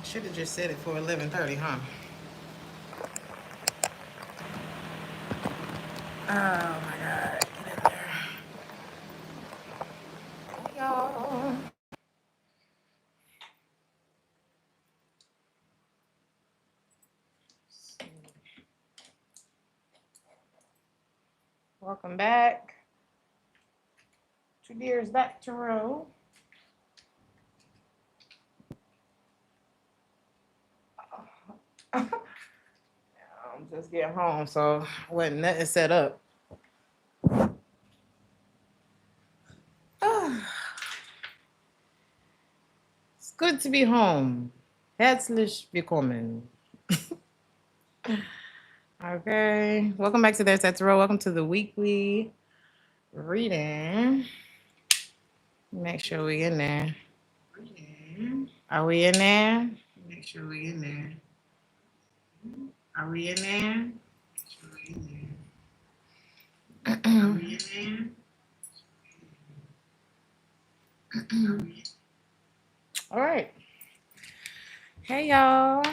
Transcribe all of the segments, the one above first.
Should have just said it for 11:30, huh? Oh my God. Get in there. Hey, y'all. Welcome back to Theresthattarot. I'm just getting home, so wasn't nothing set up. It's good to be home. Herzlich willkommen. Okay, welcome back to Theresthattarot. Welcome to the weekly reading. Make sure we in there. Are we in there? Make sure we in there. Are we in there? Make sure we in there. Are we in there? All right. Hey, y'all.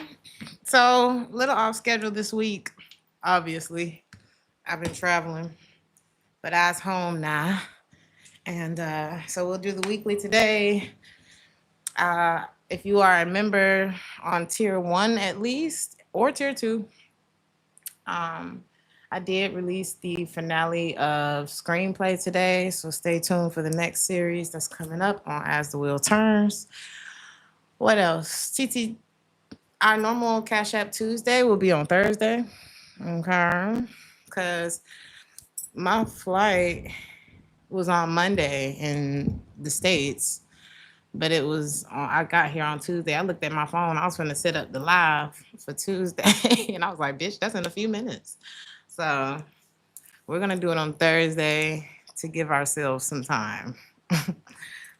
So, a little off schedule this week, obviously. I've been traveling, but I was home now. And so we'll do the weekly today. If you are a member on tier 1 at least, or tier 2, I did release the finale of Screenplay today, so stay tuned for the next series that's coming up on As the Wheel Turns. What else? TT, our normal Cash App Tuesday will be on Thursday, okay? Because my flight was on Monday in the States, but it was I got here on Tuesday. I looked at my phone. I was going to set up the live for Tuesday, and I was like, bitch, that's in a few minutes. So we're going to do it on Thursday to give ourselves some time.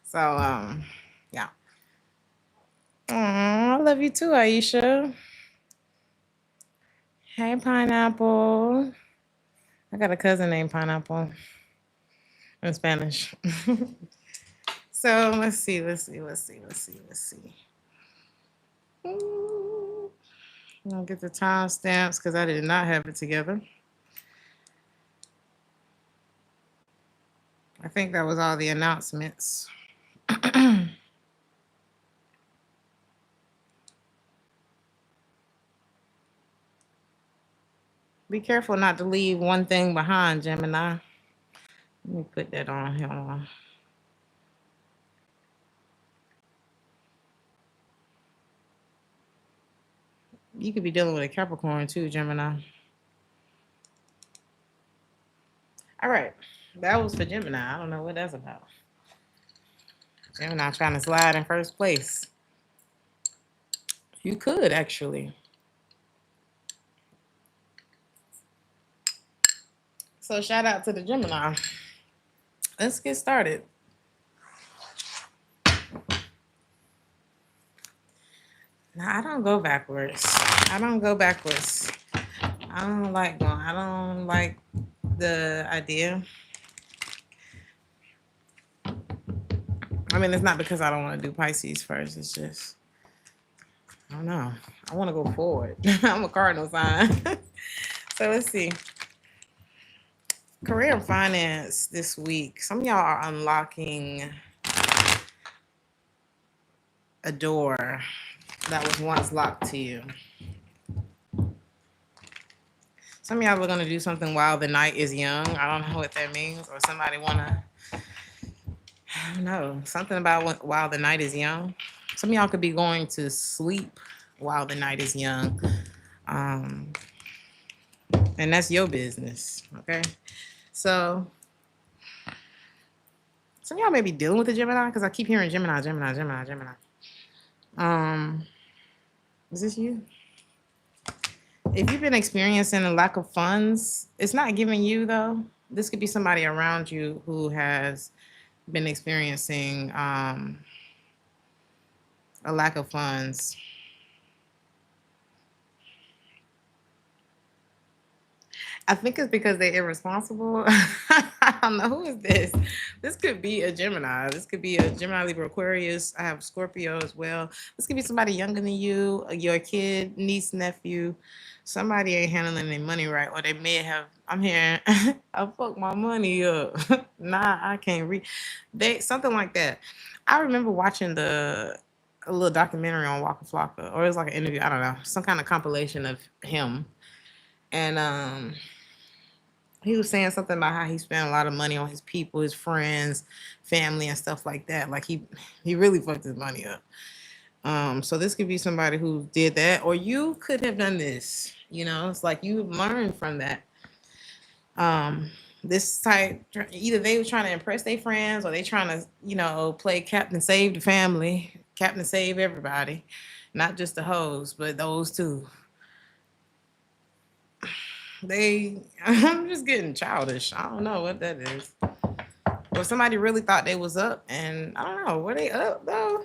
So, yeah. Aw, I love you too, Aisha. Hey, Pineapple. I got a cousin named Pineapple in Spanish. So let's see. I'll get the timestamps because I did not have it together. I think that was all the announcements. Be careful not to leave one thing behind, Gemini. Let me put that on here. You could be dealing with a Capricorn too, Gemini. All right. That was for Gemini. I don't know what that's about. Gemini trying to slide in first place. You could actually. So shout out to the Gemini. Let's get started. Now I don't go backwards. I don't like the idea. I mean, it's not because I don't want to do Pisces first. It's just, I don't know. I want to go forward. I'm a cardinal sign. So let's see. Career and finance this week. Some of y'all are unlocking a door that was once locked to you. Some of y'all are going to do something while the night is young. I don't know what that means. Or somebody want to, I don't know, something about while the night is young. Some of y'all could be going to sleep while the night is young. And that's your business, okay? So some of y'all may be dealing with the Gemini because I keep hearing Gemini. Is this you? If you've been experiencing a lack of funds, it's not giving you though. This could be somebody around you who has been experiencing a lack of funds. I think it's because they're irresponsible. I don't know. Who is this? This could be a Gemini. This could be a Gemini, Libra, Aquarius. I have Scorpio as well. This could be somebody younger than you, your kid, niece, nephew. Somebody ain't handling their money right, or they may have. I'm hearing, I fucked my money up. Nah, I can't read. They something like that. I remember watching a little documentary on Waka Flocka, or it was like an interview. I don't know, some kind of compilation of him, and he was saying something about how he spent a lot of money on his people, his friends, family, and stuff like that. Like he really fucked his money up. So this could be somebody who did that, or you could have done this. You know, it's like you learned from that. This type, either they were trying to impress their friends, or they trying to, play Captain Save the family, Captain Save everybody, not just the hoes, but those two. I'm just getting childish. I don't know what that is. Or somebody really thought they was up, and I don't know, were they up though,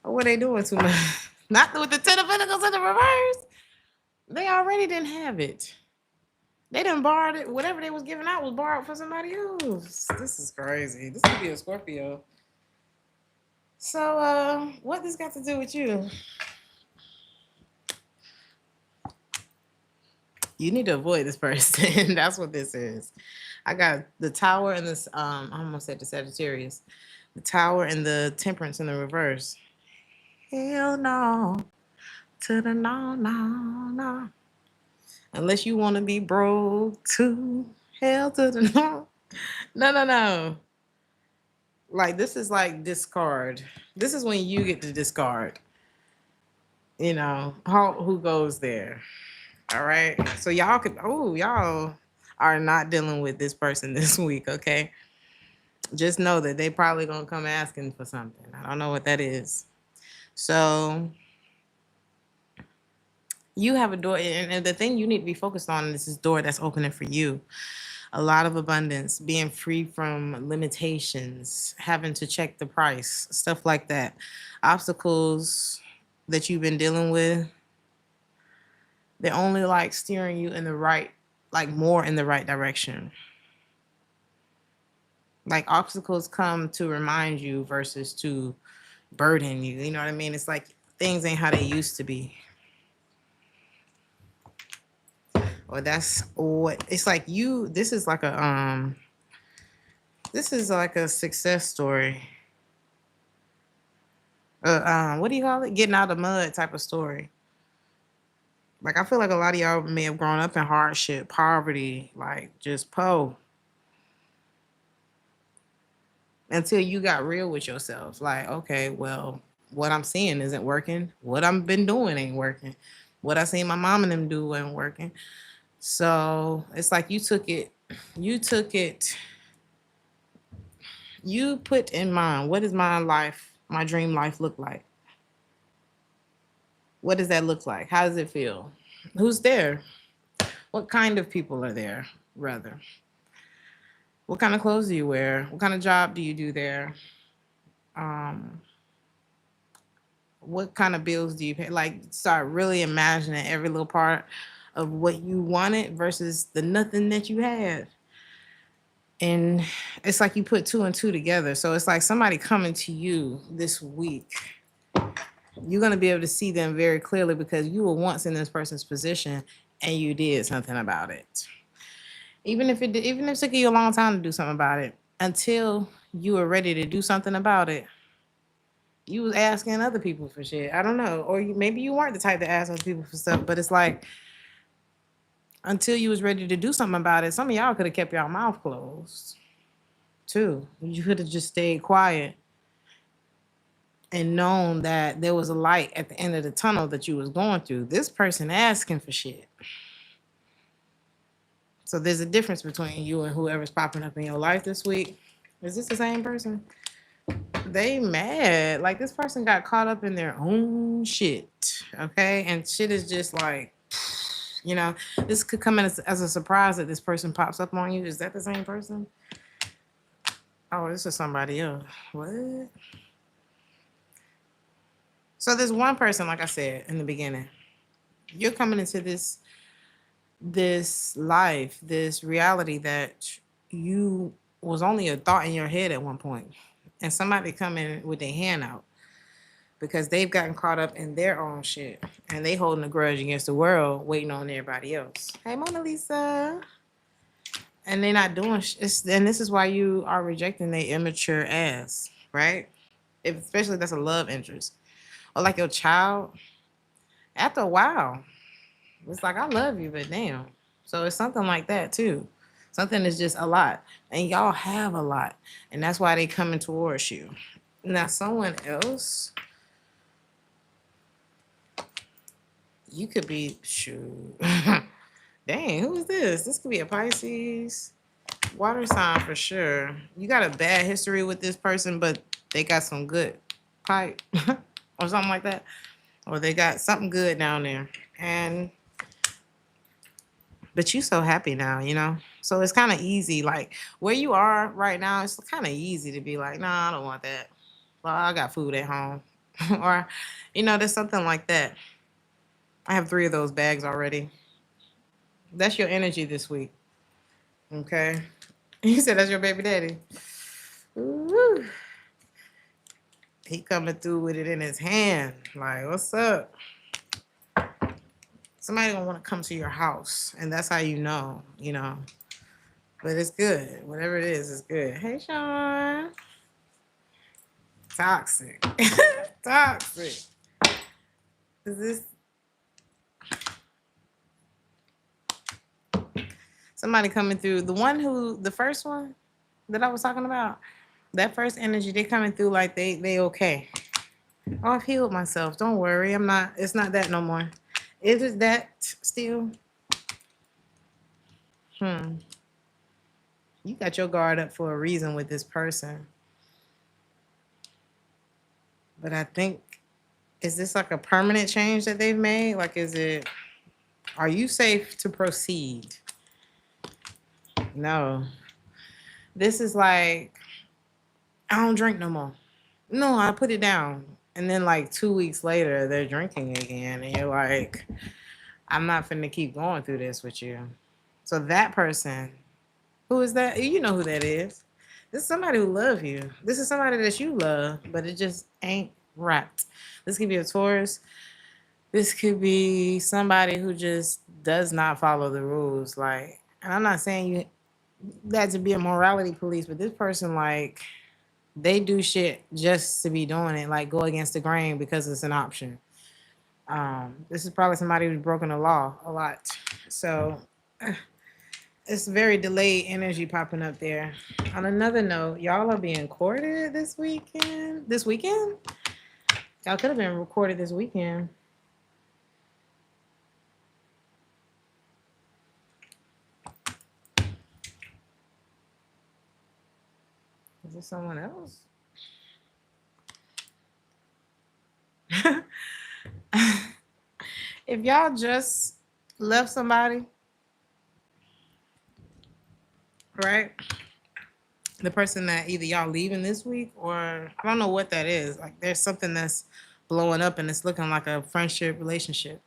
or were they doing too much? Not with the Ten of Pentacles in the reverse. They already didn't have it. They done borrowed it. Whatever they was giving out was borrowed for somebody else. This is crazy. This could be a Scorpio. So, what this got to do with you? You need to avoid this person. That's what this is. I got the Tower and this. I almost said the Sagittarius. The Tower and the Temperance in the reverse. Hell no. To the no, no, no. Unless you want to be broke too. Hell to the no. No, no, no. Like, this is like discard. This is when you get to discard. Who goes there? All right. So y'all are not dealing with this person this week, okay? Just know that they probably gonna come asking for something. I don't know what that is. So you have a door, and the thing you need to be focused on is this door that's opening for you. A lot of abundance, being free from limitations, having to check the price, stuff like that. Obstacles that you've been dealing with, they're only like steering you in the right, like more in the right direction. Like obstacles come to remind you versus to burden you. You know what I mean? It's like things ain't how they used to be. Or that's what it's like. This is like a success story. What do you call it? Getting out of the mud type of story. Like, I feel like a lot of y'all may have grown up in hardship, poverty, like just until you got real with yourself. Like, okay, well, what I'm seeing isn't working. What I've been doing ain't working. What I seen my mom and them do wasn't working. So it's like you put in mind, what does my dream life look like? What does that look like? How does it feel? Who's there? What kind of people are there, rather? What kind of clothes do you wear? What kind of job do you do there? What kind of bills do you pay? Like, start really imagining every little part of what you wanted versus the nothing that you had. And it's like you put two and two together. So it's like somebody coming to you this week. You're going to be able to see them very clearly because you were once in this person's position and you did something about it. Even if it took you a long time to do something about it, until you were ready to do something about it, you was asking other people for shit. I don't know. Or maybe you weren't the type to ask other people for stuff, but it's like, until you was ready to do something about it, some of y'all could have kept y'all mouth closed too. You could have just stayed quiet and known that there was a light at the end of the tunnel that you was going through. This person asking for shit. So there's a difference between you and whoever's popping up in your life this week. Is this the same person? They mad. Like, this person got caught up in their own shit. Okay? And shit is just like, this could come in as a surprise that this person pops up on you. Is that the same person? Oh, this is somebody else. What? So there's one person, like I said in the beginning, you're coming into this this life, this reality that you was only a thought in your head at one point, and somebody come in with their hand out because they've gotten caught up in their own shit and they holding a grudge against the world, waiting on everybody else. Hey, Mona Lisa. And they're not doing and this is why you are rejecting their immature ass, right? If, especially if that's a love interest or like your child. After a while, it's like, I love you, but damn. So it's something like that too. Something is just a lot, and y'all have a lot, and that's why they coming towards you. Now, someone else, you could be, shoot. Dang, who is this? This could be a Pisces, water sign for sure. You got a bad history with this person, but they got some good pipe or something like that, or they got something good down there, and but you so happy now, you know? So it's kind of easy. Like where you are right now, it's kind of easy to be like, nah, I don't want that. Well, I got food at home. Or, you know, there's something like that. I have 3 of those bags already. That's your energy this week. Okay. You said that's your baby daddy. Ooh. He coming through with it in his hand. Like, what's up? Somebody gonna want to come to your house. And that's how you know, you know. But it's good. Whatever it is, it's good. Hey, Sean. Toxic. Toxic. Is this somebody coming through? The first one that I was talking about, that first energy, they coming through like they okay. Oh, I've healed myself. Don't worry. It's not that no more. Is it that still? You got your guard up for a reason with this person. But I think, is this like a permanent change that they've made? Like, are you safe to proceed? No. This is like, I don't drink no more. No, I put it down. And then like 2 weeks later, they're drinking again. And you're like, I'm not finna keep going through this with you. So that person, who is that? You know who that is. This is somebody who loves you. This is somebody that you love, but it just ain't right. This could be a Taurus. This could be somebody who just does not follow the rules. Like, and I'm not saying you that to be a morality police, but this person, like, they do shit just to be doing it, like go against the grain because it's an option. This is probably somebody who's broken the law a lot. So it's very delayed energy popping up there. On another note, y'all are being courted this weekend. This weekend? Y'all could have been recorded this weekend. Is it someone else? If y'all just left somebody, right? The person that either y'all leaving this week or I don't know what that is. Like there's something that's blowing up and it's looking like a friendship relationship.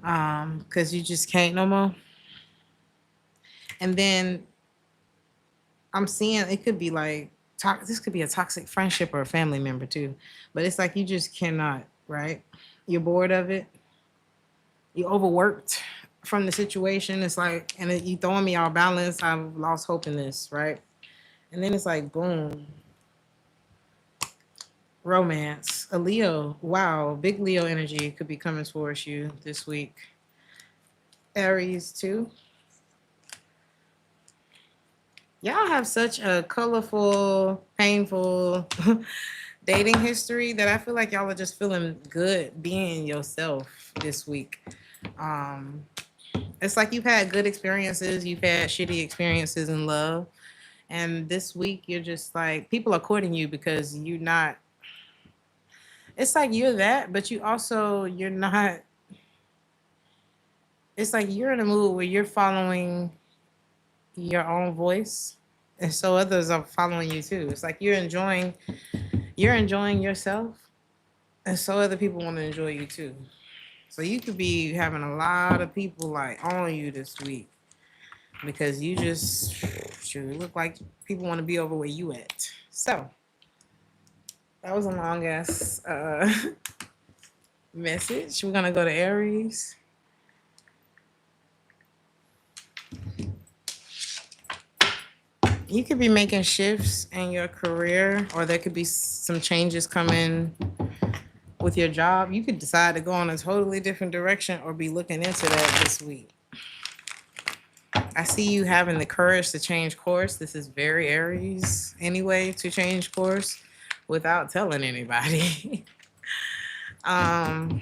Because you just can't no more. And then I'm seeing it could be like this could be a toxic friendship or a family member too. But it's like you just cannot, right? You're bored of it. You overworked from the situation. It's like, and you throwing me off balance. I've lost hope in this, right? And then it's like, boom. Romance. A Leo. Wow. Big Leo energy could be coming towards you this week. Aries too. Y'all have such a colorful, painful dating history that I feel like y'all are just feeling good being yourself this week. It's like you've had good experiences, you've had shitty experiences in love, and this week you're just like people are courting you because you're not. It's like you're that, but you're not. It's like you're in a mood where you're following your own voice, and so others are following you too. It's like you're enjoying yourself, and so other people want to enjoy you too. So you could be having a lot of people like on you this week because you just shoot, look like people want to be over where you at. So that was a long ass message. We're gonna go to Aries. You could be making shifts in your career, or there could be some changes coming with your job. You could decide to go in a totally different direction or be looking into that this week. I see you having the courage to change course. This is very Aries anyway, to change course without telling anybody. I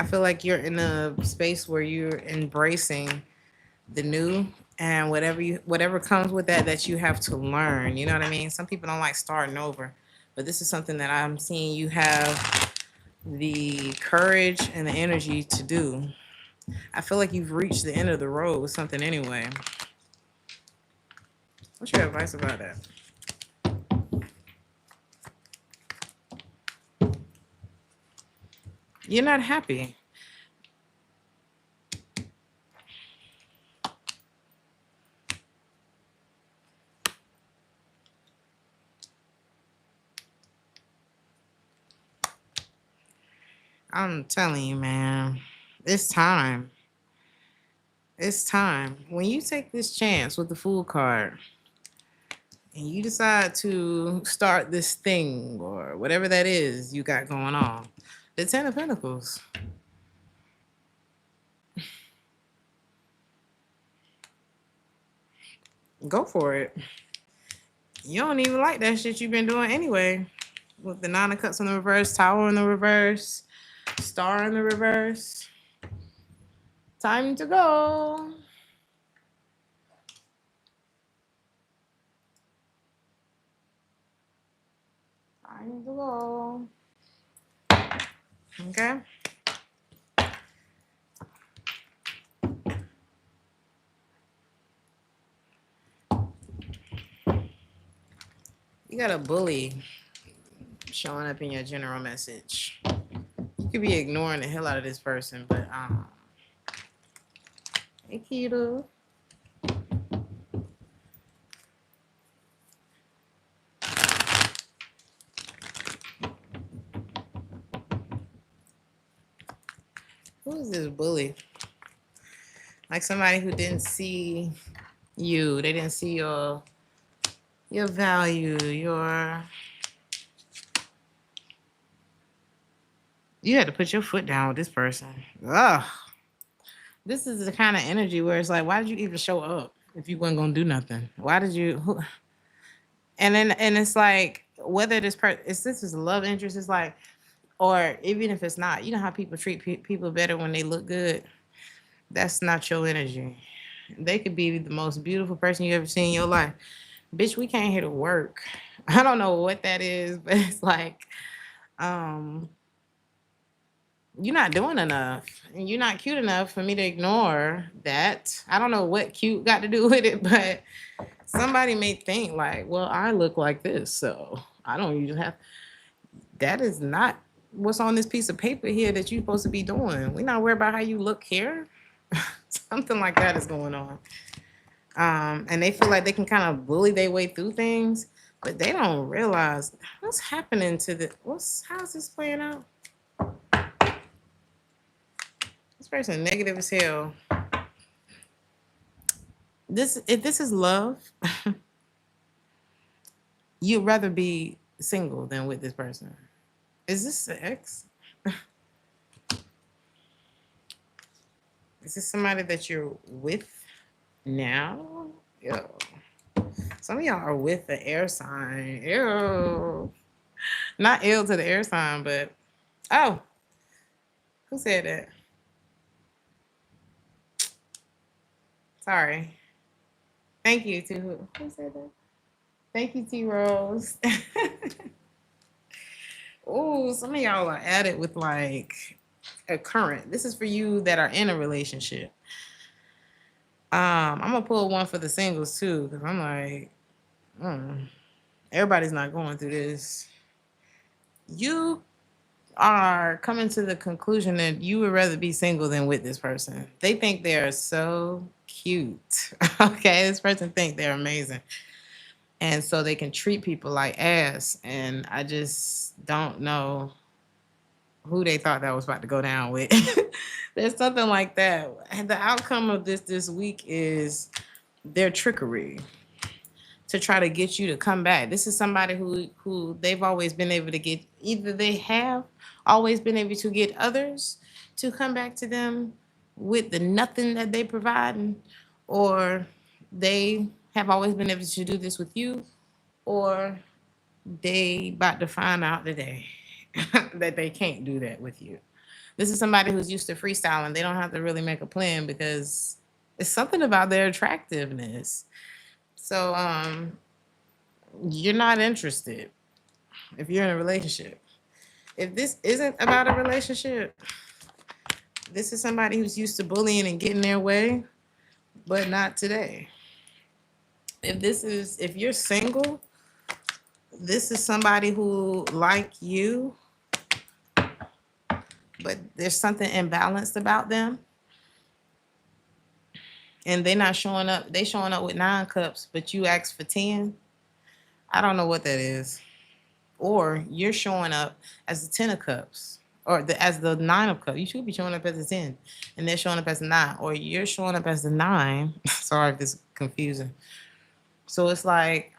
feel like you're in a space where you're embracing the new, and whatever comes with that you have to learn. You know what I mean? Some people don't like starting over, but this is something that I'm seeing you have the courage and the energy to do. I feel like you've reached the end of the road with something anyway. What's your advice about that? You're not happy. I'm telling you, man, it's time. It's time. When you take this chance with the Fool card and you decide to start this thing or whatever that is you got going on, the Ten of Pentacles. Go for it. You don't even like that shit you've been doing anyway. With the Nine of Cups in the reverse, Tower in the reverse, Star in the reverse. Time to go. Time to go. Okay. You got a bully showing up in your general message. You could be ignoring the hell out of this person, but hey Kita. Who is this bully? Like somebody who didn't see you. They didn't see your value, you had to put your foot down with this person. Ugh. This is the kind of energy where it's like, why did you even show up if you wasn't gonna do nothing? Why did you? And it's like, whether this is a love interest, it's like, or even if it's not, you know how people treat people better when they look good. That's not your energy. They could be the most beautiful person you ever seen in your life. Bitch, we came here to work. I don't know what that is, but it's like, you're not doing enough and you're not cute enough for me to ignore that. I don't know what cute got to do with it, but somebody may think like, well, I look like this, so I don't usually have. That is not what's on this piece of paper here that you're supposed to be doing. We're not worried about how you look here. Something like that is going on. And they feel like they can kind of bully their way through things, but they don't realize what's happening to how's this playing out? This person negative as hell. If this is love, you'd rather be single than with this person. Is this the ex? Is this somebody that you're with now? Yo. Some of y'all are with the air sign. Ew. Not ill to the air sign, but oh. Who said that? Sorry. Thank you to who said that? Thank you, T Rose. Oh, some of y'all are at it with like a current. This is for you that are in a relationship. I'm gonna pull one for the singles too, because I'm like, everybody's not going through this. You are coming to the conclusion that you would rather be single than with this person. They think they are so cute. Okay, this person think they're amazing. And so they can treat people like ass. And I just don't know who they thought that was about to go down with. There's something like that. And the outcome of this week is their trickery to try to get you to come back. This is somebody who they've always been able to get, either they have always been able to get others to come back to them with the nothing that they provide, or they have always been able to do this with you, or they about to find out today that they can't do that with you. This is somebody who's used to freestyling. They don't have to really make a plan because it's something about their attractiveness. So you're not interested if you're in a relationship. If this isn't about a relationship, this is somebody who's used to bullying and getting their way, but not today. If you're single, this is somebody who like you, but there's something imbalanced about them. And they're not showing up. They showing up with 9 cups, but you ask for 10. I don't know what that is. Or you're showing up as the 10 of cups, or as the 9 of cups. You should be showing up as a 10, and they're showing up as a 9, or you're showing up as the 9. Sorry if this is confusing. So it's like,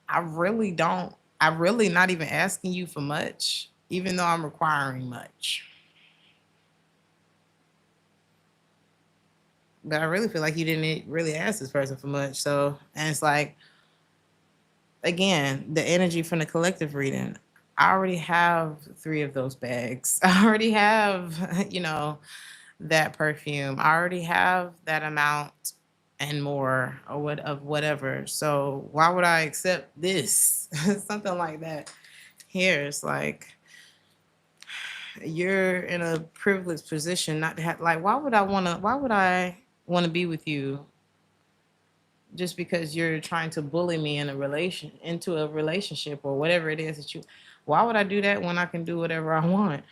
I really don't. I'm really not even asking you for much, even though I'm requiring much. But I really feel like you didn't really ask this person for much. So, and it's like, again, the energy from the collective reading. I already have 3 of those bags. I already have, that perfume. I already have that amount and more, or what of whatever. So why would I accept this? Something like that. Here, it's like you're in a privileged position not to have, like, why would I want to be with you just because you're trying to bully me into a relationship, or whatever it is that you, why would I do that when I can do whatever I want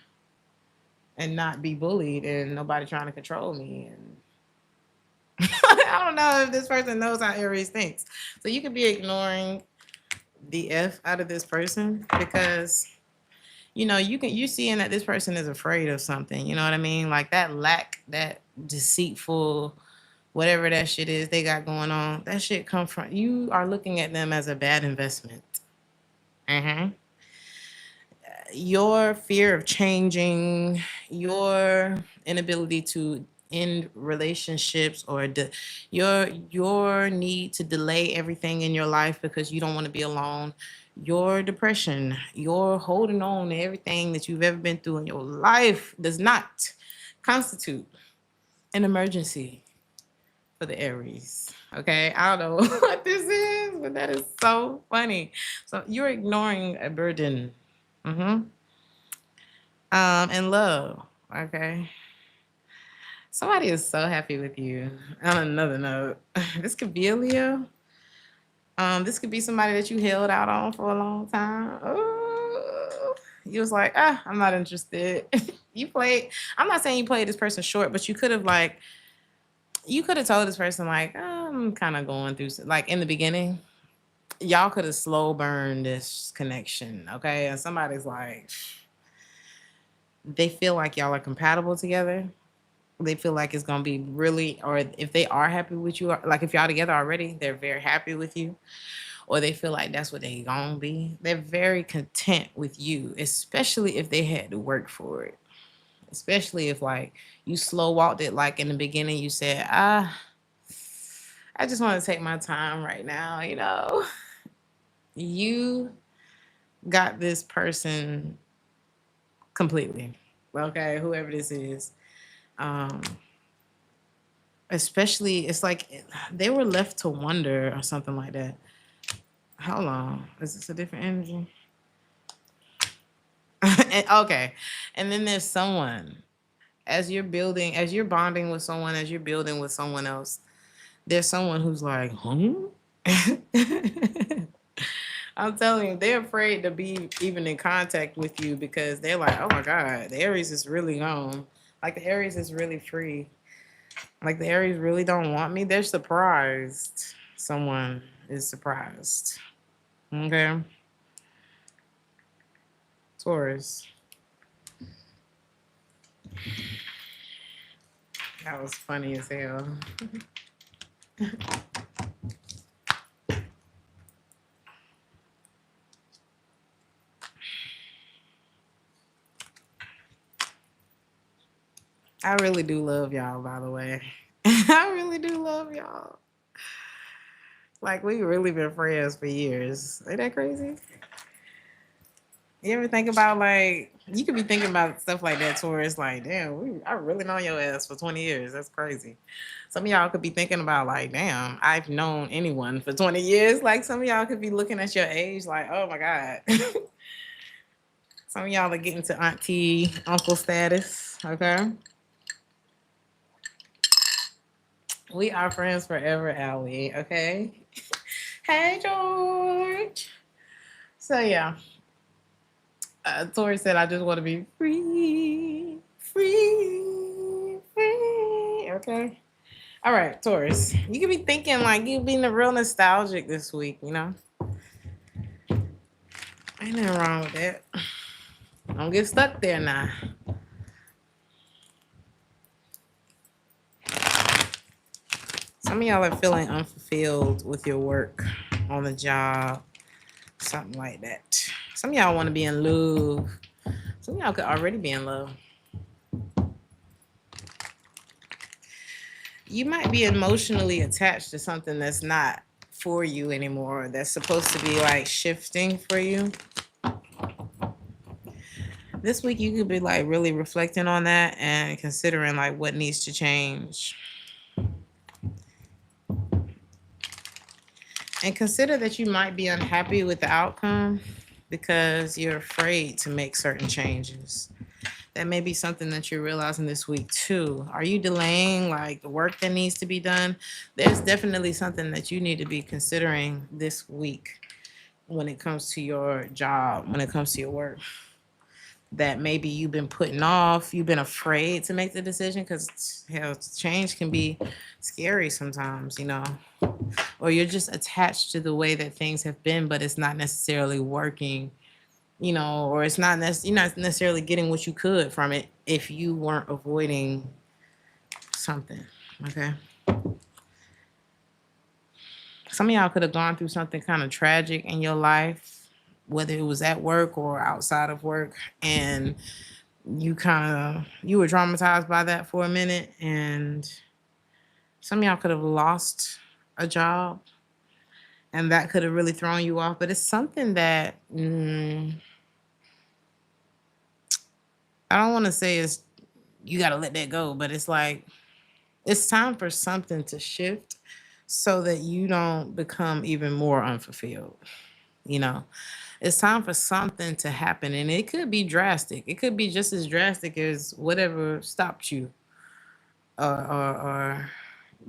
and not be bullied and nobody trying to control me? And I don't know if this person knows how Aries thinks. So you could be ignoring the F out of this person because you're seeing that this person is afraid of something. You know what I mean? Like that deceitful, whatever that shit is they got going on, that shit come from, you are looking at them as a bad investment. Your fear of changing, your inability to end relationships, or your need to delay everything in your life because you don't want to be alone, your depression, your holding on to everything that you've ever been through in your life does not constitute an emergency for the Aries. Okay, I don't know what this is, but that is so funny. So you're ignoring a burden. And love. Okay. Somebody is so happy with you. On another note, this could be a Leo. This could be somebody that you held out on for a long time. Oh, you was like, I'm not interested. I'm not saying you played this person short, but you could have told this person, like, I'm kind of going through, like, in the beginning, y'all could have slow burned this connection. Okay. And somebody's like, they feel like y'all are compatible together. They feel like it's gonna be really, or if they are happy with you, like if y'all together already, they're very happy with you, or they feel like that's what they gonna be. They're very content with you, especially if they had to work for it. Especially if, like, you slow walked it, like in the beginning you said, I just want to take my time right now, You got this person completely. Okay, whoever this is. Especially, it's like they were left to wonder or something like that. Hold on. Is this a different energy? Okay. And then there's someone, as you're bonding with someone, as you're building with someone else, there's someone who's like, I'm telling you, they're afraid to be even in contact with you because they're like, oh my God, the Aries is really gone. Like the Aries is really free. Like the Aries really don't want me. They're surprised. Someone is surprised. Okay. Taurus. That was funny as hell. I really do love y'all, by the way. I really do love y'all. Like, we really been friends for years. Ain't that crazy? You ever think about, like, you could be thinking about stuff like that, Taurus, like, damn, I really known your ass for 20 years. That's crazy. Some of y'all could be thinking about, like, damn, I've known anyone for 20 years. Like, some of y'all could be looking at your age like, oh my God. Some of y'all are getting to auntie, uncle status, okay? We are friends forever, Allie, okay? Hey, George. So, yeah. Tori said, I just want to be free, free, free. Okay. All right, Taurus. You could be thinking like you being real nostalgic this week, you know? Ain't nothing wrong with that. Don't get stuck there now. Some of y'all are feeling unfulfilled with your work on the job, something like that. Some of y'all want to be in love. Some of y'all could already be in love. You might be emotionally attached to something that's not for you anymore, that's supposed to be like shifting for you. This week you could be like really reflecting on that and considering like what needs to change. And consider that you might be unhappy with the outcome because you're afraid to make certain changes. That may be something that you're realizing this week too. Are you delaying like the work that needs to be done? There's definitely something that you need to be considering this week when it comes to your job, when it comes to your work, that maybe you've been putting off, you've been afraid to make the decision because hell, change can be scary sometimes, you know, or you're just attached to the way that things have been, but it's not necessarily working, you know, or it's not you're not necessarily getting what you could from it if you weren't avoiding something. Okay. Some of y'all could have gone through something kind of tragic in your life, whether it was at work or outside of work, and you were traumatized by that for a minute, and some of y'all could have lost a job, and that could have really thrown you off. But it's something that I don't want to say is you got to let that go, but it's like it's time for something to shift so that you don't become even more unfulfilled. You know, it's time for something to happen, and it could be drastic. It could be just as drastic as whatever stopped you or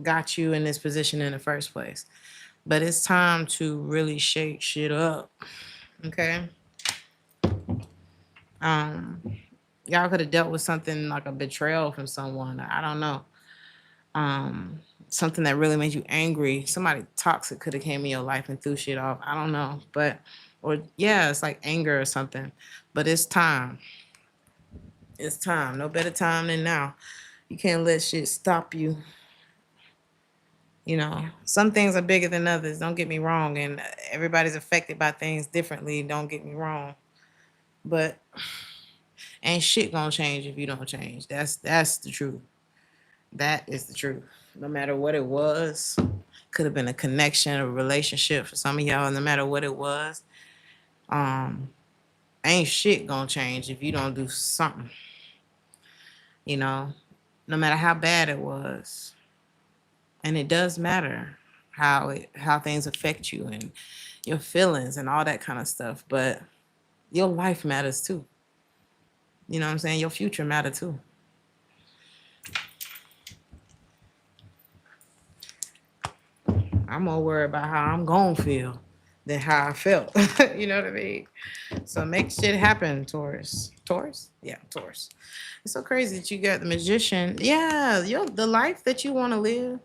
got you in this position in the first place. But it's time to really shake shit up. Okay. Y'all could have dealt with something like a betrayal from someone. I don't know. Something that really made you angry. Somebody toxic could have came in your life and threw shit off. I don't know. It's like anger or something. But it's time. It's time. No better time than now. You can't let shit stop you. You know, some things are bigger than others. Don't get me wrong. And everybody's affected by things differently. Don't get me wrong. But ain't shit gonna change if you don't change. That's the truth. That is the truth. No matter what it was, could have been a connection, a relationship for some of y'all. No matter what it was, ain't shit gonna change if you don't do something. You know, no matter how bad it was, and it does matter how things affect you and your feelings and all that kind of stuff. But your life matters too. You know what I'm saying? Your future matters too. I'm more worried about how I'm gonna feel than how I felt. You know what I mean? So make shit happen, Taurus. Taurus? Yeah, Taurus. It's so crazy that you got the magician. Yeah, the life that you want to live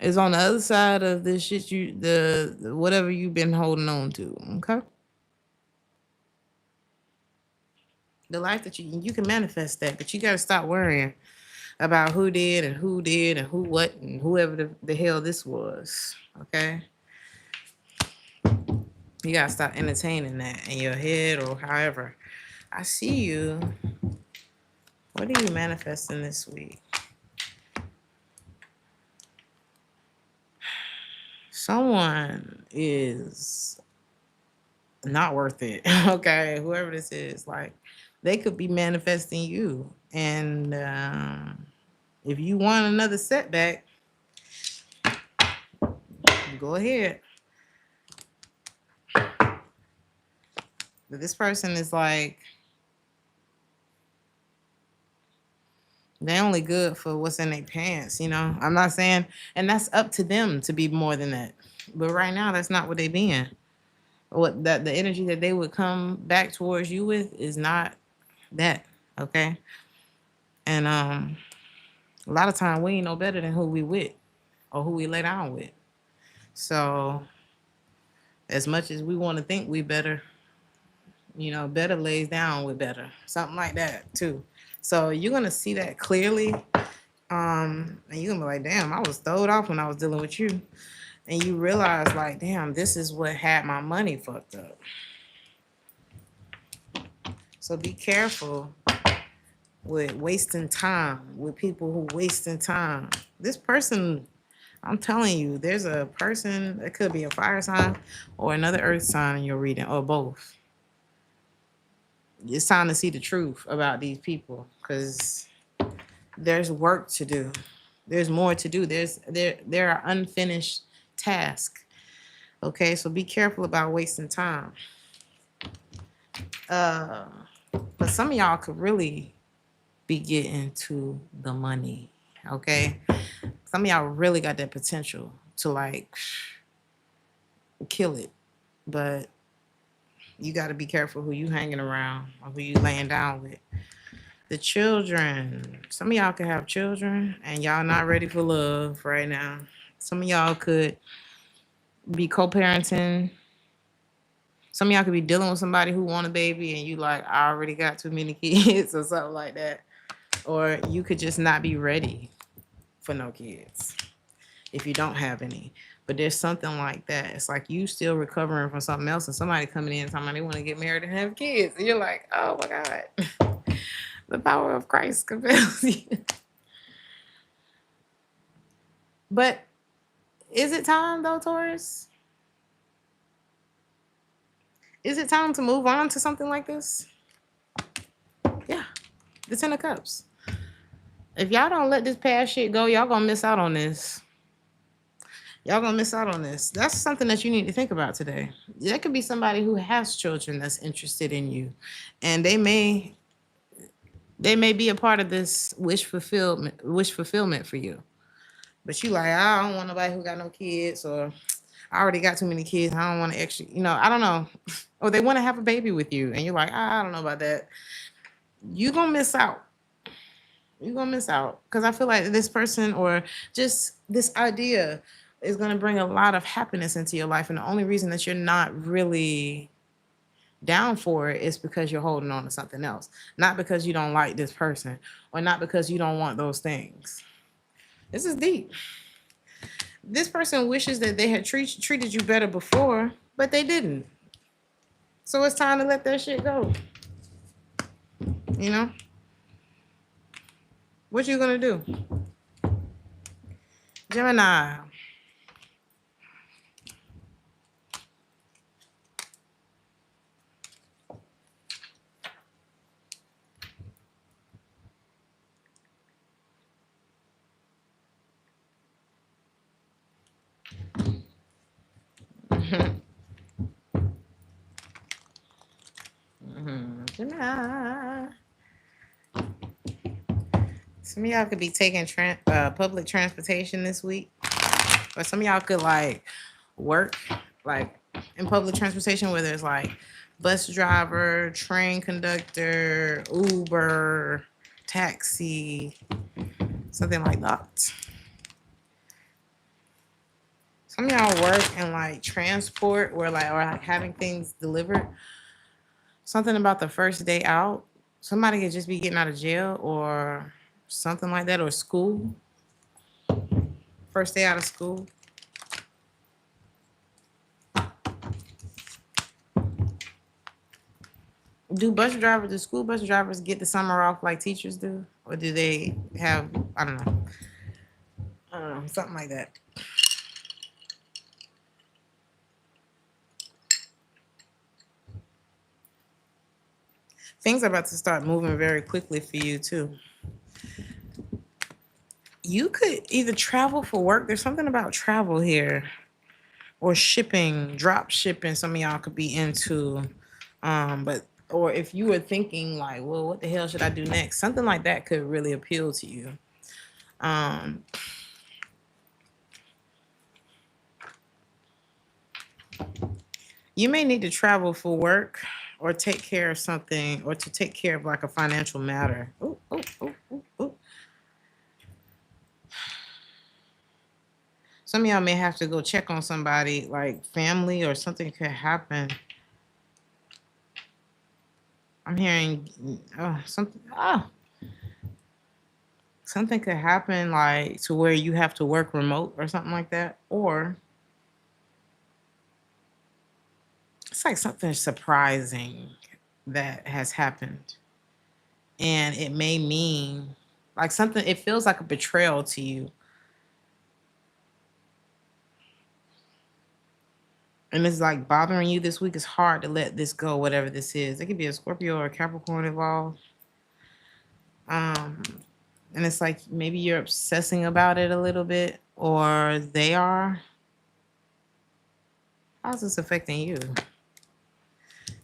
is on the other side of the shit the whatever you've been holding on to. Okay? The life that you can manifest that, but you gotta stop worrying about who did and who what and whoever the hell this was. Okay? You gotta stop entertaining that in your head or however. I see you. What are you manifesting this week? Someone is not worth it. Okay, whoever this is, like they could be manifesting you, and if you want another setback, go ahead. But this person is like they only good for what's in their pants, you know. I'm not saying, and that's up to them to be more than that. But right now, that's not what they being. What that the energy that they would come back towards you with is not that, okay? And a lot of time we ain't no better than who we with or who we lay down with. So as much as we want to think we better, you know, better lays down with better, something like that too. So you're gonna see that clearly, and you're gonna be like, damn, I was throwed off when I was dealing with you, and you realize like, damn, this is what had my money fucked up. So be careful with wasting time with people who wasting time. This person, I'm telling you, there's a person that could be a fire sign or another earth sign in your reading, or both. It's time to see the truth about these people because there's work to do. There's more to do. There are unfinished tasks. Okay, so be careful about wasting time. But some of y'all could really be getting to the money. Okay, some of y'all really got that potential to like kill it, but you got to be careful who you hanging around or who you laying down with. The children, some of y'all could have children and y'all not ready for love right now. Some of y'all could be co-parenting. Some of y'all could be dealing with somebody who want a baby and you like, I already got too many kids or something like that. Or you could just not be ready for no kids if you don't have any. But there's something like that. It's like you still recovering from something else and somebody coming in and talking about they want to get married and have kids. And you're like, oh my God. The power of Christ compels you. But is it time though, Taurus? Is it time to move on to something like this? Yeah. The Ten of Cups. If y'all don't let this past shit go, y'all gonna miss out on this. Y'all gonna miss out on this. That's something that you need to think about today. There could be somebody who has children that's interested in you, and they may be a part of this wish fulfillment for you. But you like, I don't want nobody who got no kids, or I already got too many kids. I don't want to actually, I don't know. Or they want to have a baby with you, and you're like, I don't know about that. You're gonna miss out. You're gonna miss out because I feel like this person or just this idea is gonna bring a lot of happiness into your life, and the only reason that you're not really down for it is because you're holding on to something else, not because you don't like this person or not because you don't want those things. This is deep. This person wishes that they had treated you better before, but they didn't. So it's time to let that shit go. You know? What you gonna do? Gemini. Gemini. Some of y'all could be taking public transportation this week. Or some of y'all could like work like in public transportation, whether it's like bus driver, train conductor, Uber, taxi, something like that. Some of y'all work in like transport or like having things delivered. Something about the first day out. Somebody could just be getting out of jail or something like that, or school. First day out of school. Do school bus drivers get the summer off like teachers do? Or do they have, I don't know. I don't know, something like that. Things are about to start moving very quickly for you too. You could either travel for work. There's something about travel here, or shipping, drop shipping. Some of y'all could be into, but or if you were thinking like, well, what the hell should I do next? Something like that could really appeal to you. Um, you may need to travel for work or take care of something, or to take care of like a financial matter. Ooh, ooh, ooh, ooh, ooh. Some of y'all may have to go check on somebody, like family, or something could happen. I'm hearing something. Something could happen, like to where you have to work remote or something like that, or it's like something surprising that has happened, and it may mean like something. It feels like a betrayal to you, and it's like bothering you this week. It's hard to let this go, whatever this is. It could be a Scorpio or a Capricorn involved. Um, and it's like maybe you're obsessing about it a little bit, or they are. How's this affecting you?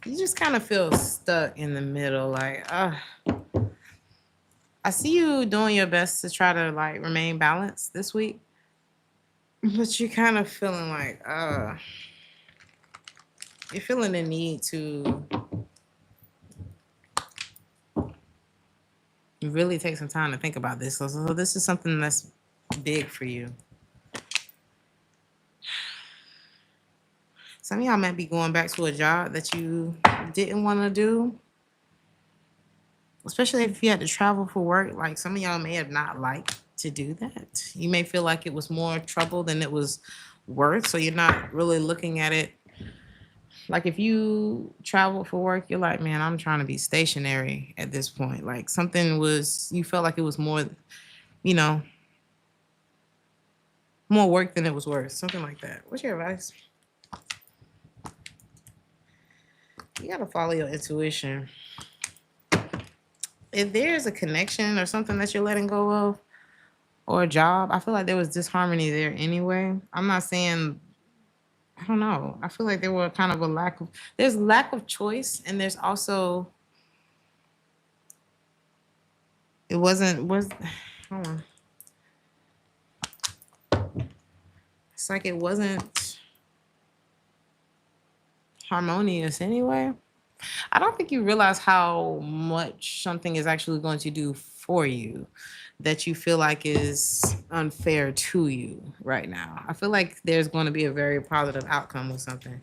You just kind of feel stuck in the middle, like, I see you doing your best to try to like remain balanced this week, but you're kind of feeling like, you're feeling the need to really take some time to think about this. So this is something that's big for you. Some of y'all might be going back to a job that you didn't want to do, especially if you had to travel for work. Like some of y'all may have not liked to do that. You may feel like it was more trouble than it was worth. So you're not really looking at it. Like if you travel for work, you're like, man, I'm trying to be stationary at this point. Like something was, you felt like it was more, you know, more work than it was worth. Something like that. What's your advice? You got to follow your intuition. If there's a connection or something that you're letting go of, or a job, I feel like there was disharmony there anyway. I'm not saying, I don't know. I feel like there were kind of there's lack of choice, and there's also, hold on. It's like it wasn't harmonious anyway. I don't think you realize how much something is actually going to do for you that you feel like is unfair to you right now. I feel like there's going to be a very positive outcome with something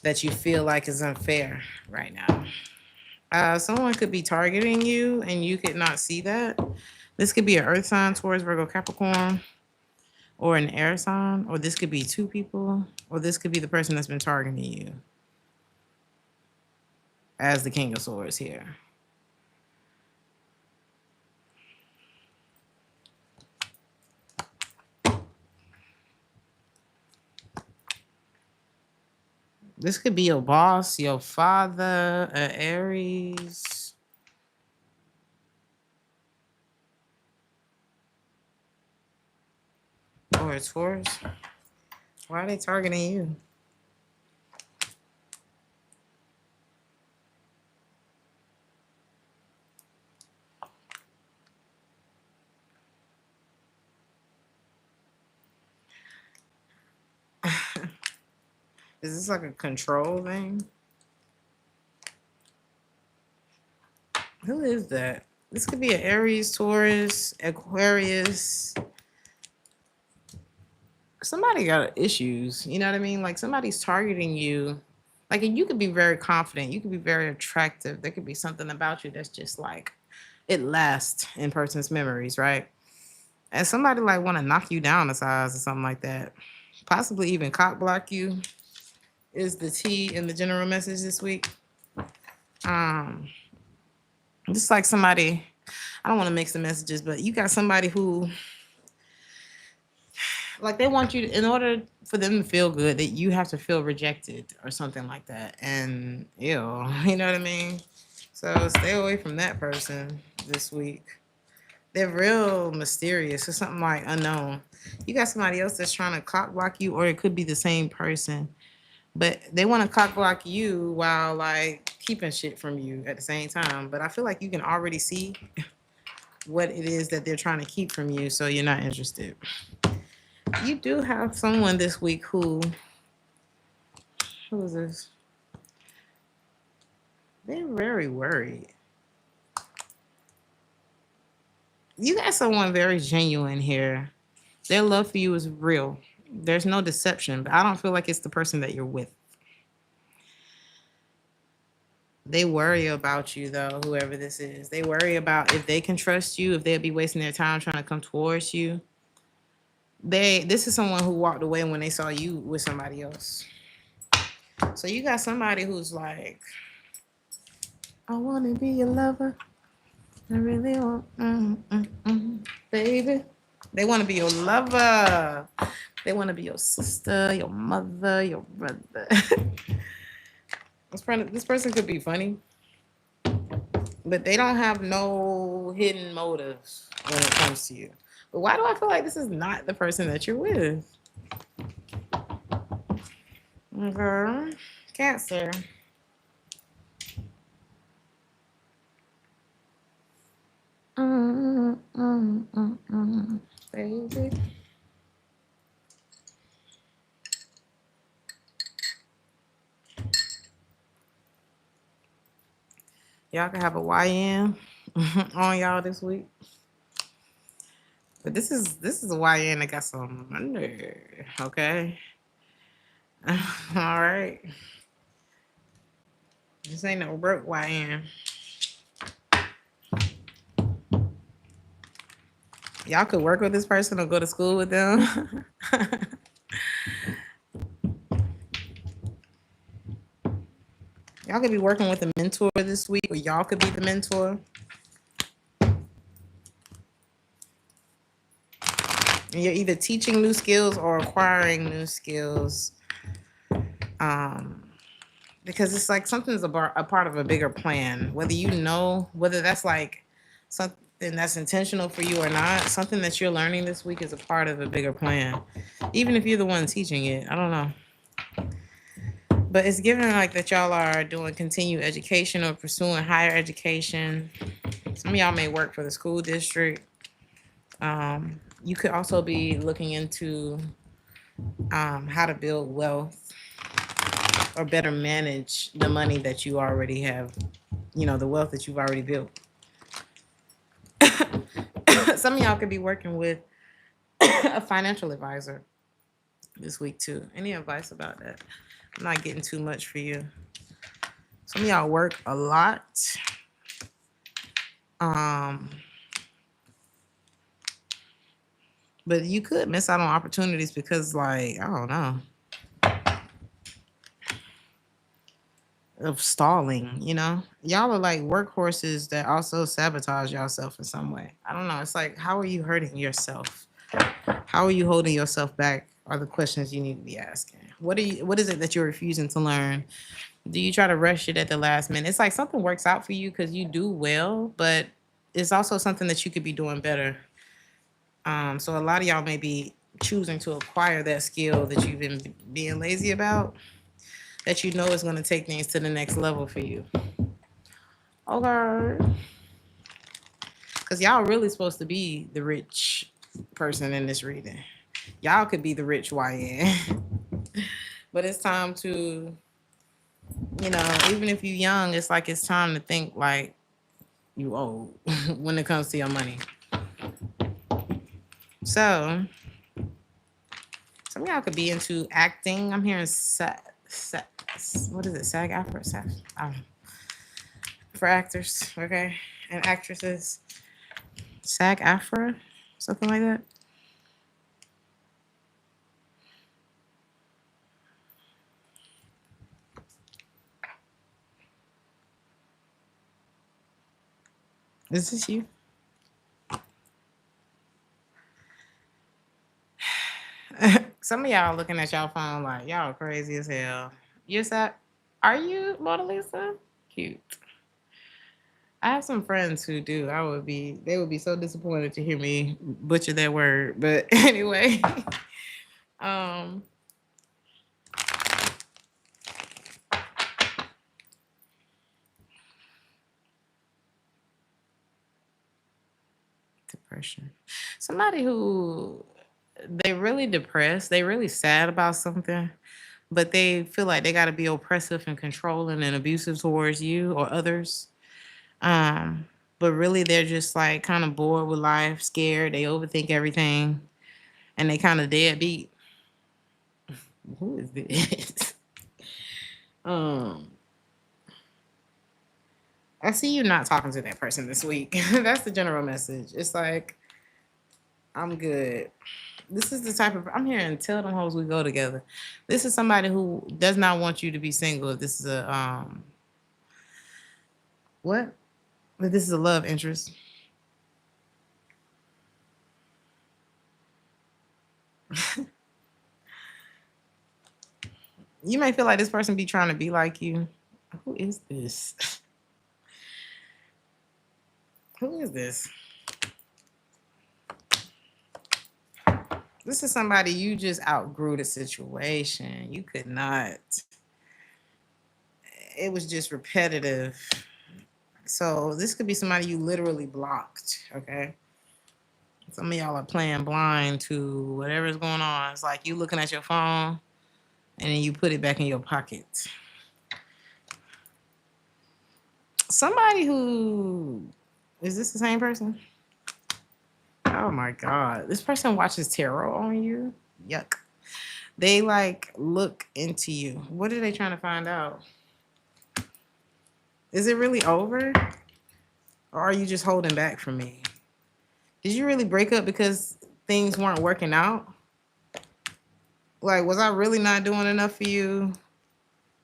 that you feel like is unfair right now. Someone could be targeting you and you could not see that. This could be an earth sign, Taurus, Virgo, Capricorn, or an air sign, or this could be two people, or this could be the person that's been targeting you as the King of Swords here. This could be your boss, your father, an Aries. Or a Taurus. Why are they targeting you? Is this like a control thing? Who is that? This could be an Aries, Taurus, Aquarius. Somebody got issues. You know what I mean? Like somebody's targeting you. Like, and you could be very confident. You could be very attractive. There could be something about you that's just like it lasts in person's memories, right? And somebody like want to knock you down a size or something like that. Possibly even cock block you is the T in the general message this week. Just like somebody, I don't want to mix the messages, but you got somebody who, like, they want you to, in order for them to feel good, that you have to feel rejected or something like that. And ew, you know what I mean? So stay away from that person this week. They're real mysterious. It's something like unknown. You got somebody else that's trying to cock block you, or it could be the same person, but they want to cock block you while like keeping shit from you at the same time. But I feel like you can already see what it is that they're trying to keep from you, so you're not interested. You do have someone this week who is this? They're very worried. You got someone very genuine here. Their love for you is real. There's no deception, but I don't feel like it's the person that you're with. They worry about you, though, whoever this is. They worry about if they can trust you, if they'll be wasting their time trying to come towards you. This is someone who walked away when they saw you with somebody else. So you got somebody who's like, I want to be your lover. I really want, baby. They want to be your lover. They want to be your sister, your mother, your brother. This person could be funny, but they don't have no hidden motives when it comes to you. But why do I feel like this is not the person that you're with? Okay. Cancer. Baby. Y'all can have a YN on y'all this week. But this is a YN that got some money. Okay. All right. This ain't no broke YN. Y'all could work with this person or go to school with them. Y'all could be working with a mentor this week, or y'all could be the mentor. And you're either teaching new skills or acquiring new skills. Because it's like something's a part of a bigger plan. Whether that's like something that's intentional for you or not, something that you're learning this week is a part of a bigger plan. Even if you're the one teaching it, I don't know. But it's given like that y'all are doing continued education or pursuing higher education. Some of y'all may work for the school district. You could also be looking into how to build wealth or better manage the money that you already have, the wealth that you've already built. Some of y'all could be working with a financial advisor this week too. Any advice about that? I'm not getting too much for you. Some of y'all work a lot. But you could miss out on opportunities because, like, I don't know, of stalling, Y'all are like workhorses that also sabotage yourself in some way. I don't know. It's like, how are you hurting yourself? How are you holding yourself back are the questions you need to be asking. What is it that you're refusing to learn? Do you try to rush it at the last minute? It's like something works out for you because you do well, but it's also something that you could be doing better. So a lot of y'all may be choosing to acquire that skill that you've been being lazy about, that is going to take things to the next level for you. Okay. Because y'all really supposed to be the rich person in this reading. Y'all could be the rich YN. But it's time to, even if you're young, it's like it's time to think like you old when it comes to your money. So some of y'all could be into acting. I'm hearing what is it? SAG after for actors, okay, and actresses. SAG after, something like that. Is this you? Some of y'all looking at y'all phone like y'all crazy as hell. Yes, are you Mona Lisa? Cute. I have some friends who do. They would be so disappointed to hear me butcher that word. But anyway, um, depression. Somebody who they really depressed, they really sad about something, but they feel like they got to be oppressive and controlling and abusive towards you or others. But really they're just like kind of bored with life, scared, they overthink everything, and they kind of deadbeat. Who is this? um I see you not talking to that person this week. That's the general message. It's like, I'm good. This is the type of, I'm hearing tell them hoes we go together. This is somebody who does not want you to be single. If this is a what? But this is a love interest. You may feel like this person be trying to be like you. Who is this? Who is this? This is somebody you just outgrew the situation. You could not. It was just repetitive. So this could be somebody you literally blocked, okay? Some of y'all are playing blind to whatever's going on. It's like you looking at your phone and then you put it back in your pocket. Somebody who, is this the same person? Oh my God. This person watches tarot on you. Yuck. They like look into you. What are they trying to find out? Is it really over? Or are you just holding back from me? Did you really break up because things weren't working out? Like, was I really not doing enough for you?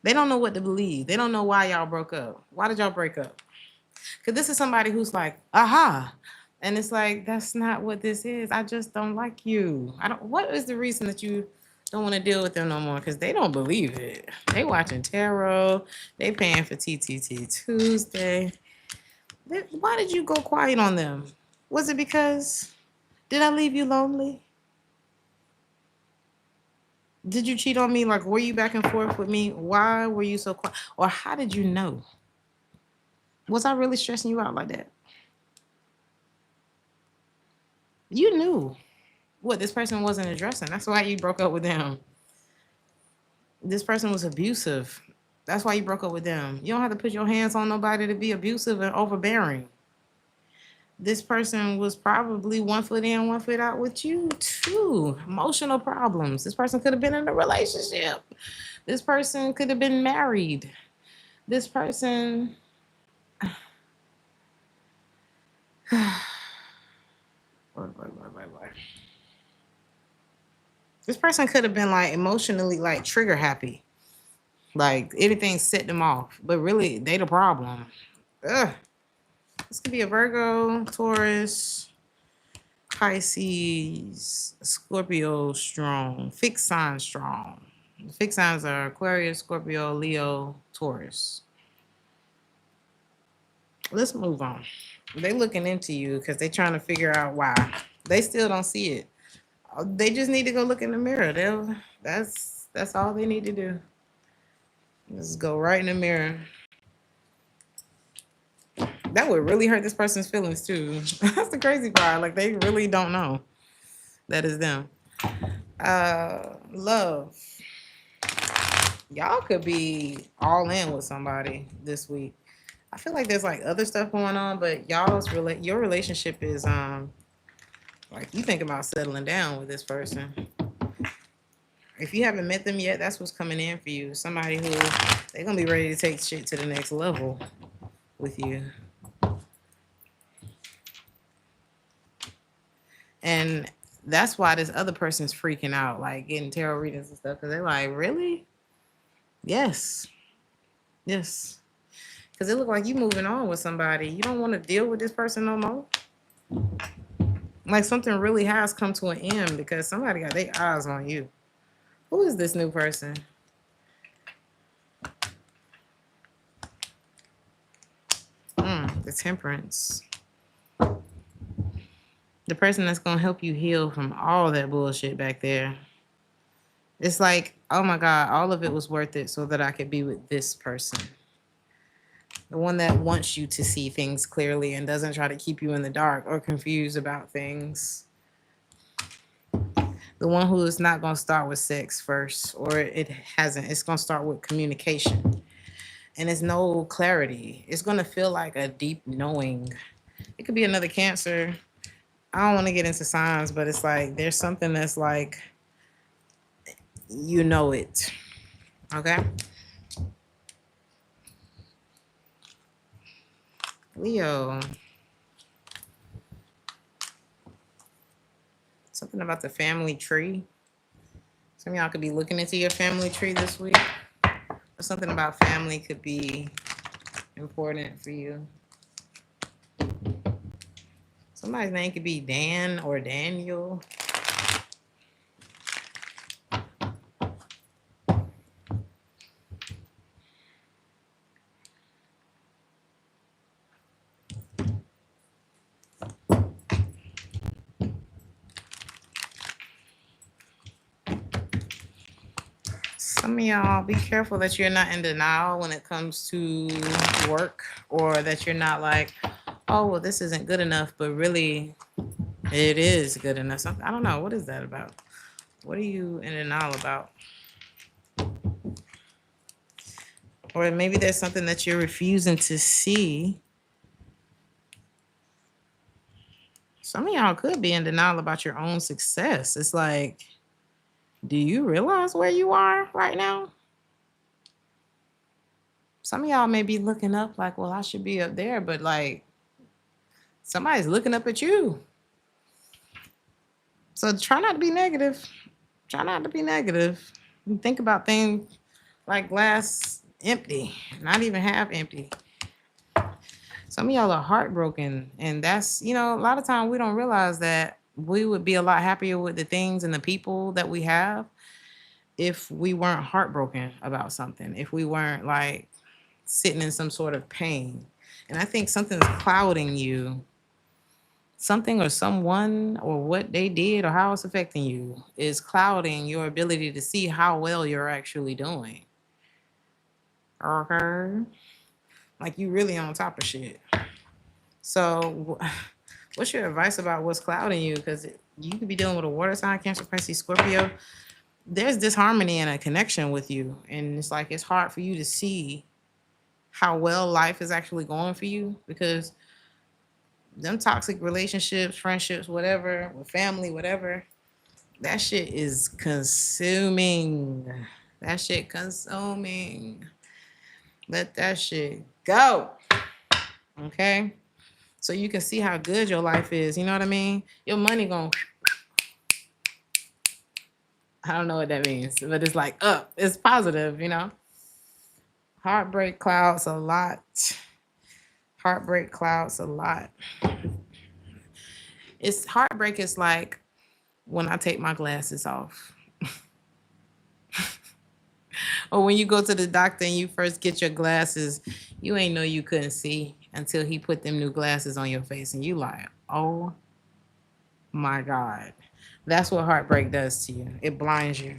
They don't know what to believe. They don't know why y'all broke up. Why did y'all break up? Because this is somebody who's like, aha. And it's like, that's not what this is. I just don't like you. What is the reason that you don't want to deal with them no more? Because they don't believe it. They watching tarot. They paying for TTT Tuesday. Why did you go quiet on them? Was it because, did I leave you lonely? Did you cheat on me? Like, were you back and forth with me? Why were you so quiet? Or how did you know? Was I really stressing you out like that? You knew what this person wasn't addressing. That's why you broke up with them. This person was abusive. That's why you broke up with them. You don't have to put your hands on nobody to be abusive and overbearing. This person was probably 1 foot in, 1 foot out with you too. Emotional problems. This person could have been in a relationship. This person could have been married. This person... This person could have been like emotionally like trigger happy. Like anything set them off. But really, they the problem. Ugh. This could be a Virgo, Taurus, Pisces, Scorpio strong, fixed sign strong. The fixed signs are Aquarius, Scorpio, Leo, Taurus. Let's move on. They looking into you because they trying to figure out why. They still don't see it. They just need to go look in the mirror. That's all they need to do. Just go right in the mirror. That would really hurt this person's feelings too. That's the crazy part. Like they really don't know that is them. Love. Y'all could be all in with somebody this week. I feel like there's like other stuff going on, but your relationship is like you think about settling down with this person. If you haven't met them yet, that's what's coming in for you. Somebody who they're gonna be ready to take shit to the next level with you. And that's why this other person's freaking out, like getting tarot readings and stuff, because they're like, really? Yes. Yes. Because it look like you moving on with somebody. You don't want to deal with this person no more. Like something really has come to an end because somebody got their eyes on you. Who is this new person? The Temperance. The person that's going to help you heal from all that bullshit back there. It's like, oh my God, all of it was worth it so that I could be with this person. The one that wants you to see things clearly and doesn't try to keep you in the dark or confused about things. The one who is not going to start with sex first, or it hasn't. It's going to start with communication. And it's no clarity. It's going to feel like a deep knowing. It could be another Cancer. I don't want to get into signs, but it's like there's something that's like, you know it. Okay? Leo. Something about the family tree. Some of y'all could be looking into your family tree this week. Or something about family could be important for you. Somebody's name could be Dan or Daniel. Some of y'all, be careful that you're not in denial when it comes to work, or that you're not like, oh, well, this isn't good enough, but really it is good enough. Something, I don't know. What is that about? What are you in denial about? Or maybe there's something that you're refusing to see. Some of y'all could be in denial about your own success. It's like, do you realize where you are right now? Some of y'all may be looking up like, well, I should be up there, but like somebody's looking up at you. So try not to be negative. Try not to be negative. And think about things like glass empty, not even half empty. Some of y'all are heartbroken, and that's, a lot of times we don't realize that we would be a lot happier with the things and the people that we have if we weren't heartbroken about something, if we weren't like sitting in some sort of pain. And I think something's clouding you. Something or someone or what they did or how it's affecting you is clouding your ability to see how well you're actually doing. Okay? Like you really on top of shit. So what's your advice about what's clouding you? Because you could be dealing with a water sign, Cancer, Pisces, Scorpio. There's disharmony and a connection with you. And it's like it's hard for you to see how well life is actually going for you, because them toxic relationships, friendships, whatever, with family, whatever, that shit is consuming. That shit consuming. Let that shit go. Okay? So you can see how good your life is. You know what I mean? Your money going, I don't know what that means, but it's like up. It's positive, Heartbreak clouds a lot. Heartbreak clouds a lot. It's heartbreak is like when I take my glasses off. Or when you go to the doctor and you first get your glasses, you ain't know you couldn't see until he put them new glasses on your face, and you like, oh my God. That's what heartbreak does to you. It blinds you.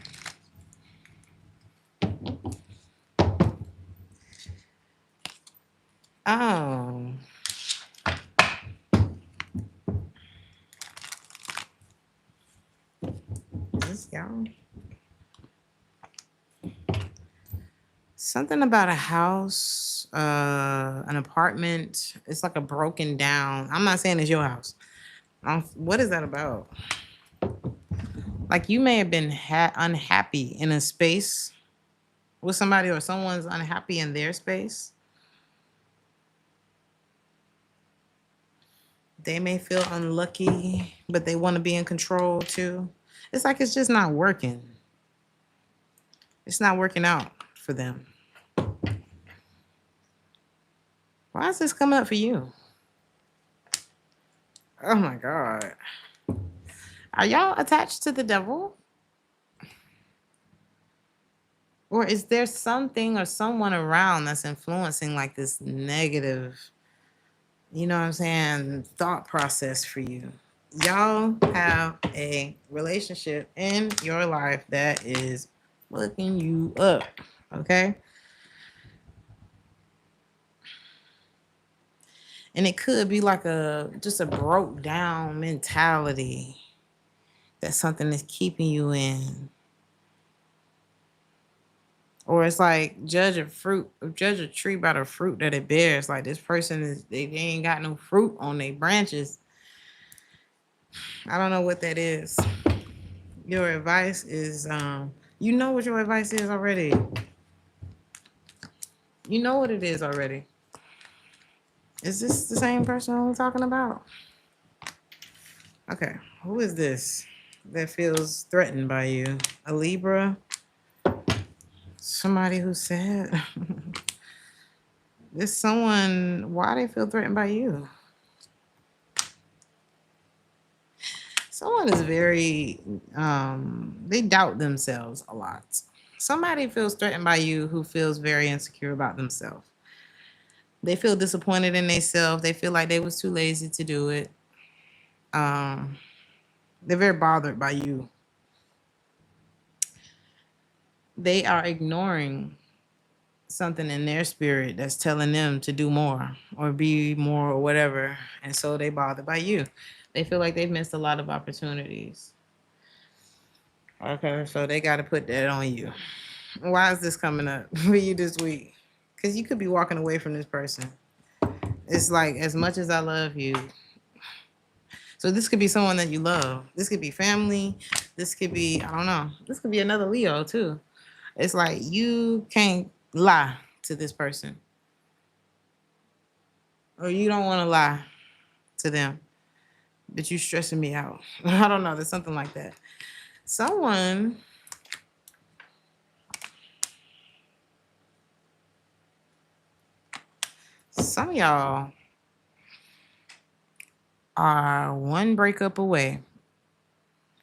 Oh. Is this y'all? Something about a house, an apartment. It's like a broken down. I'm not saying it's your house. What is that about? Like you may have been unhappy in a space with somebody, or someone's unhappy in their space. They may feel unlucky, but they want to be in control too. It's like it's just not working. It's not working out for them. Why is this coming up for you? Oh my God. Are y'all attached to the devil? Or is there something or someone around that's influencing like this negative, you know what I'm saying, thought process for you? Y'all have a relationship in your life that is fucking you up, okay? And it could be like just a broke down mentality that something is keeping you in. Or it's like judge a tree by the fruit that it bears. Like this person they ain't got no fruit on their branches. I don't know what that is. Your advice is you know what your advice is already. You know what it is already. Is this the same person I'm talking about? Okay, who is this that feels threatened by you? A Libra? Somebody who said this someone, why they feel threatened by you? Someone is very they doubt themselves a lot. Somebody feels threatened by you who feels very insecure about themselves. They feel disappointed in themselves. They feel like they was too lazy to do it. They're very bothered by you. They are ignoring something in their spirit that's telling them to do more or be more or whatever. And so they bothered by you. They feel like they've missed a lot of opportunities. Okay, so they got to put that on you. Why is this coming up for you this week? Because you could be walking away from this person. It's like, as much as I love you. So this could be someone that you love. This could be family. This could be, I don't know. This could be another Leo too. It's like you can't lie to this person. Or you don't want to lie to them. But you stressing me out. I don't know. There's something like that. Some of y'all are one breakup away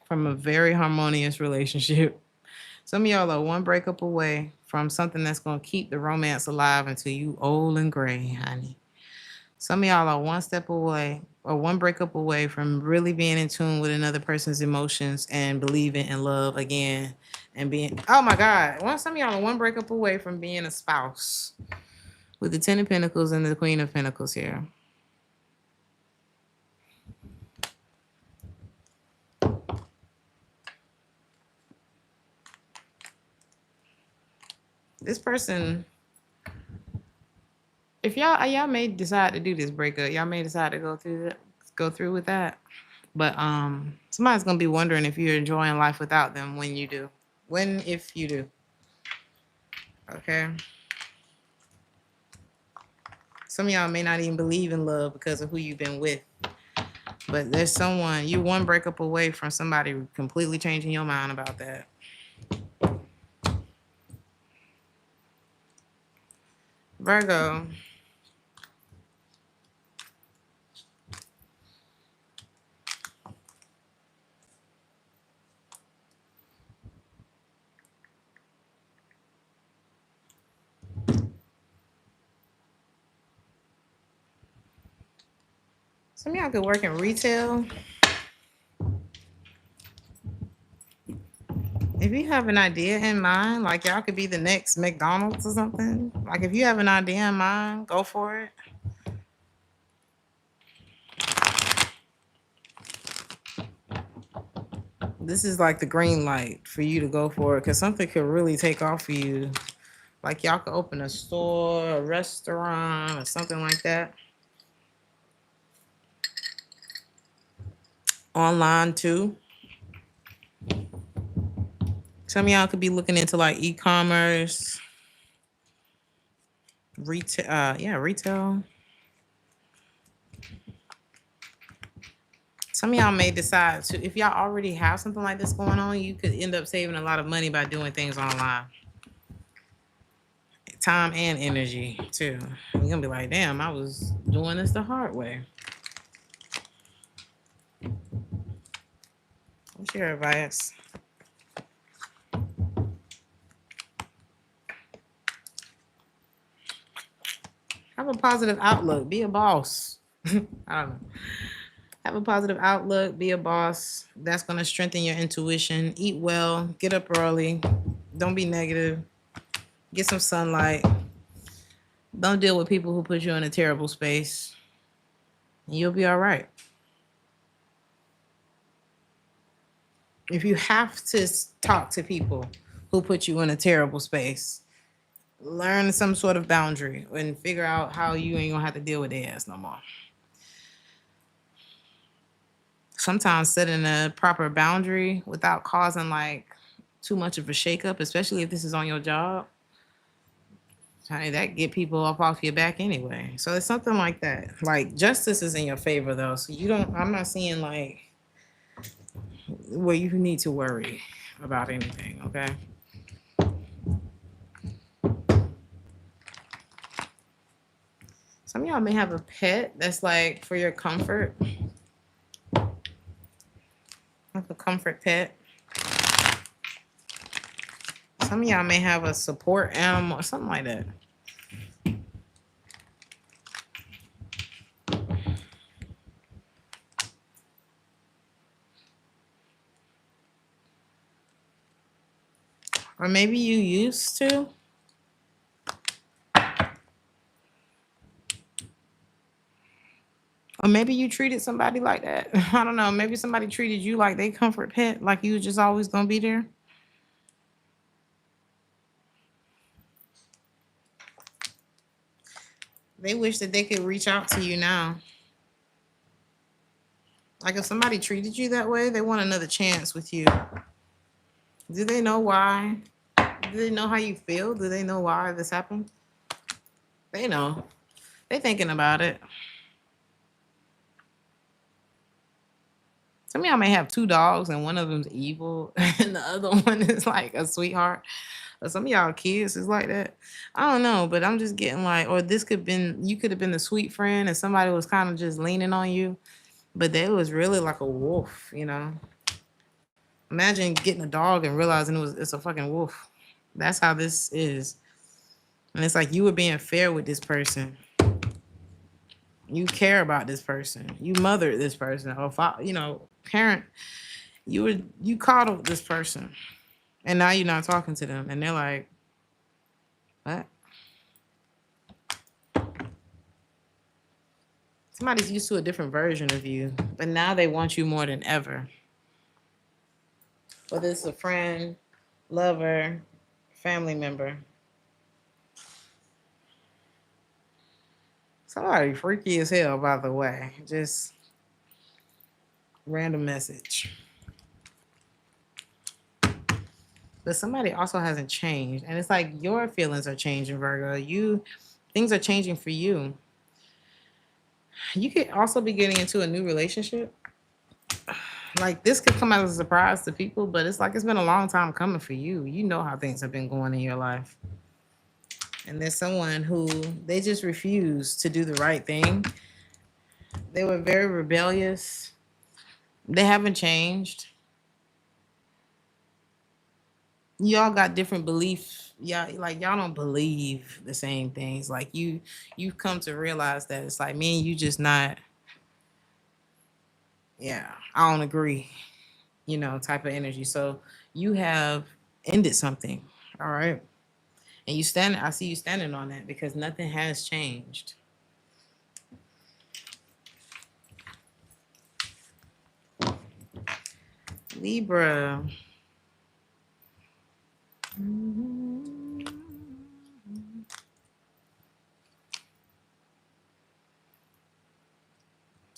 from a very harmonious relationship. Some of y'all are one breakup away from something that's going to keep the romance alive until you old and gray, honey. Some of y'all are one step away or one breakup away from really being in tune with another person's emotions and believing in love again and being, oh my God. Some of y'all are one breakup away from being a spouse with the 10 of Pentacles and the Queen of Pentacles here. This person, if y'all may decide to do this breakup, y'all may decide to go through with that. But somebody's gonna be wondering if you're enjoying life without them when you do. If you do. Okay. Some of y'all may not even believe in love because of who you've been with. But there's someone, you're one breakup away from somebody completely changing your mind about that. Virgo. Some of y'all could work in retail. If you have an idea in mind, like y'all could be the next McDonald's or something. Like if you have an idea in mind, go for it. This is like the green light for you to go for it because something could really take off for you Like y'all could open a store, a restaurant, or something like that. Online too. Some of y'all could be looking into like e-commerce, retail. Yeah, retail. Some of y'all may decide to, if y'all already have something like this going on, you could end up saving a lot of money by doing things online. Time and energy too. You're gonna be like, damn, I was doing this the hard way. What's your advice? Have a positive outlook. Be a boss. I don't know. Have a positive outlook. Be a boss. That's going to strengthen your intuition. Eat well. Get up early. Don't be negative. Get some sunlight. Don't deal with people who put you in a terrible space. And you'll be all right. If you have to talk to people who put you in a terrible space, learn some sort of boundary and figure out how you ain't gonna have to deal with their ass no more. Sometimes setting a proper boundary without causing like too much of a shakeup, especially if this is on your job, honey, that get people up off your back anyway. So it's something like that. Like justice is in your favor though, so you don't. I'm not seeing like where you need to worry about anything. Okay. Some of y'all may have a pet that's like for your comfort, like a comfort pet. Some of y'all may have a support animal or something like that. Or maybe you used to. Or maybe you treated somebody like that. I don't know. Maybe somebody treated you like they comfort pet, like you was just always gonna be there. They wish that they could reach out to you now. Like if somebody treated you that way, they want another chance with you. Do they know why? Do they know how you feel? Do they know why this happened? They know. They thinking about it. Some of y'all may have two dogs and one of them's evil and the other one is like a sweetheart. Or some of y'all kids is like that. I don't know, but I'm just getting like, or this could been, you could have been the sweet friend and somebody was kind of just leaning on you, but they was really like a wolf, you know? Imagine getting a dog and realizing it's a fucking wolf. That's how this is. And it's like you were being fair with this person. You care about this person. You mothered this person, or parent. You coddled this person, and now you're not talking to them, and they're like, "What?" Somebody's used to a different version of you, but now they want you more than ever. Whether it's a friend, lover, family member. Somebody freaky as hell, by the way. Just random message. But somebody also hasn't changed. And it's like your feelings are changing, Virgo. Things are changing for you. You could also be getting into a new relationship. Like this could come as a surprise to people, but it's like it's been a long time coming for you. You know how things have been going in your life. And there's someone who they just refuse to do the right thing. They were very rebellious. They haven't changed. Y'all got different beliefs. Y'all don't believe the same things. Like you've come to realize that it's like me and you just not, yeah, I don't agree, type of energy. So you have ended something, all right? And I see you standing on that because nothing has changed. Libra.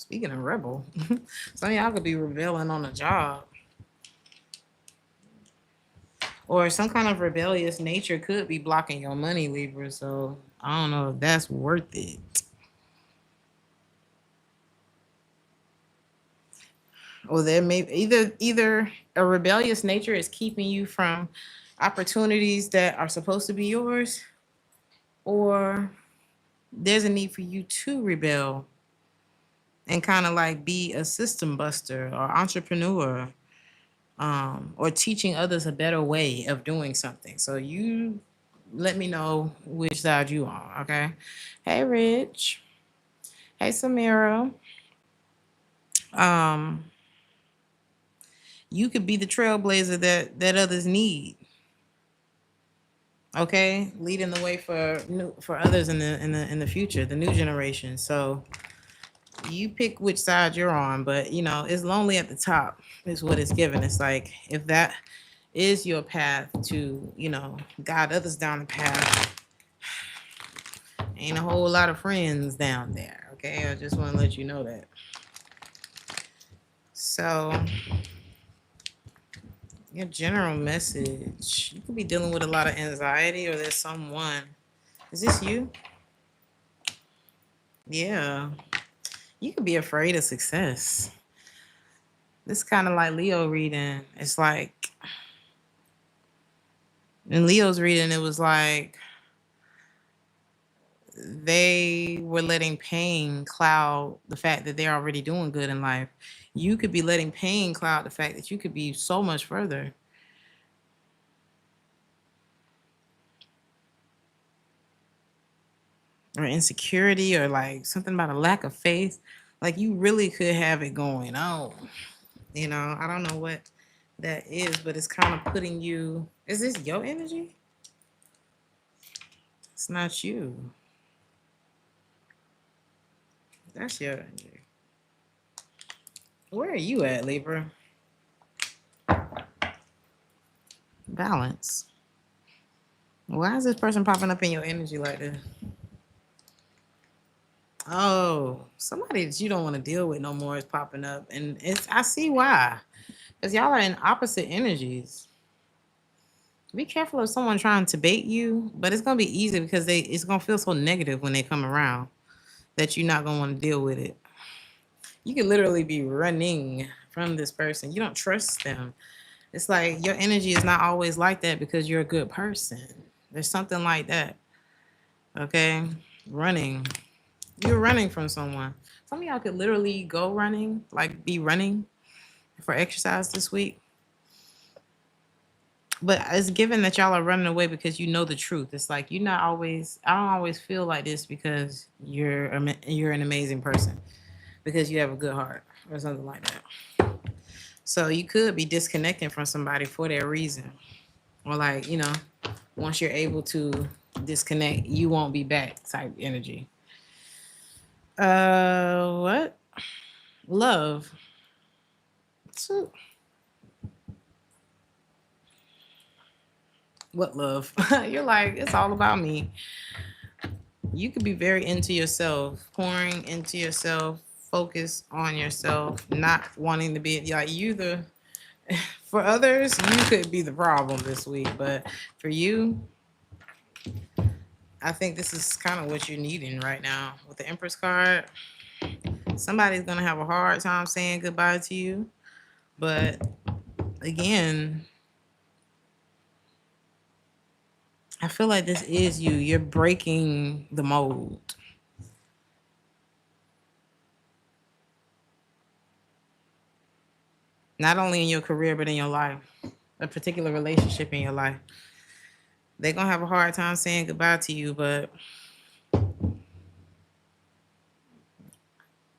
Speaking of rebel, some of y'all could be rebelling on a job. Or some kind of rebellious nature could be blocking your money, Libra. So I don't know if that's worth it. Or there may either a rebellious nature is keeping you from opportunities that are supposed to be yours, or there's a need for you to rebel and kind of like be a system buster or entrepreneur, or teaching others a better way of doing something. So you let me know which side you on, okay? Hey, Rich. Hey, Samira. Um, you could be the trailblazer that others need. Okay, leading the way for others in the future, the new generation. So you pick which side you're on, but you know it's lonely at the top is what it's given. It's like if that is your path to guide others down the path, ain't a whole lot of friends down there. Okay, I just want to let you know that. So your general message, you could be dealing with a lot of anxiety, or there's someone. Is this you? Yeah. You could be afraid of success. This kind of like Leo reading. It's like in Leo's reading, it was like they were letting pain cloud the fact that they're already doing good in life. You could be letting pain cloud the fact that you could be so much further. Or insecurity, or like something about a lack of faith. Like you really could have it going on. I don't know what that is, but it's kind of putting you. Is this your energy? It's not you. That's your energy. Where are you at, Libra? Balance. Why is this person popping up in your energy like this? Oh, somebody that you don't want to deal with no more is popping up. And I see why. Because y'all are in opposite energies. Be careful of someone trying to bait you, but it's gonna be easy because it's gonna feel so negative when they come around that you're not gonna want to deal with it. You could literally be running from this person. You don't trust them. It's like your energy is not always like that because you're a good person. There's something like that. Okay? Running. You're running from someone. Some of y'all could literally go running, like be running for exercise this week. But it's given that y'all are running away because you know the truth. It's like I don't always feel like this because you're an amazing person, because you have a good heart or something like that. So you could be disconnecting from somebody for that reason. Or like, once you're able to disconnect, you won't be back type energy. What? Love. So, what love? You're like, it's all about me. You could be very into yourself, pouring into yourself, focus on yourself, not wanting to be like for others, you could be the problem this week, but for you, I think this is kind of what you're needing right now with the Empress card. Somebody's gonna have a hard time saying goodbye to you, but again, I feel like this is you. You're breaking the mold. Not only in your career, but in your life, a particular relationship in your life. They're going to have a hard time saying goodbye to you, but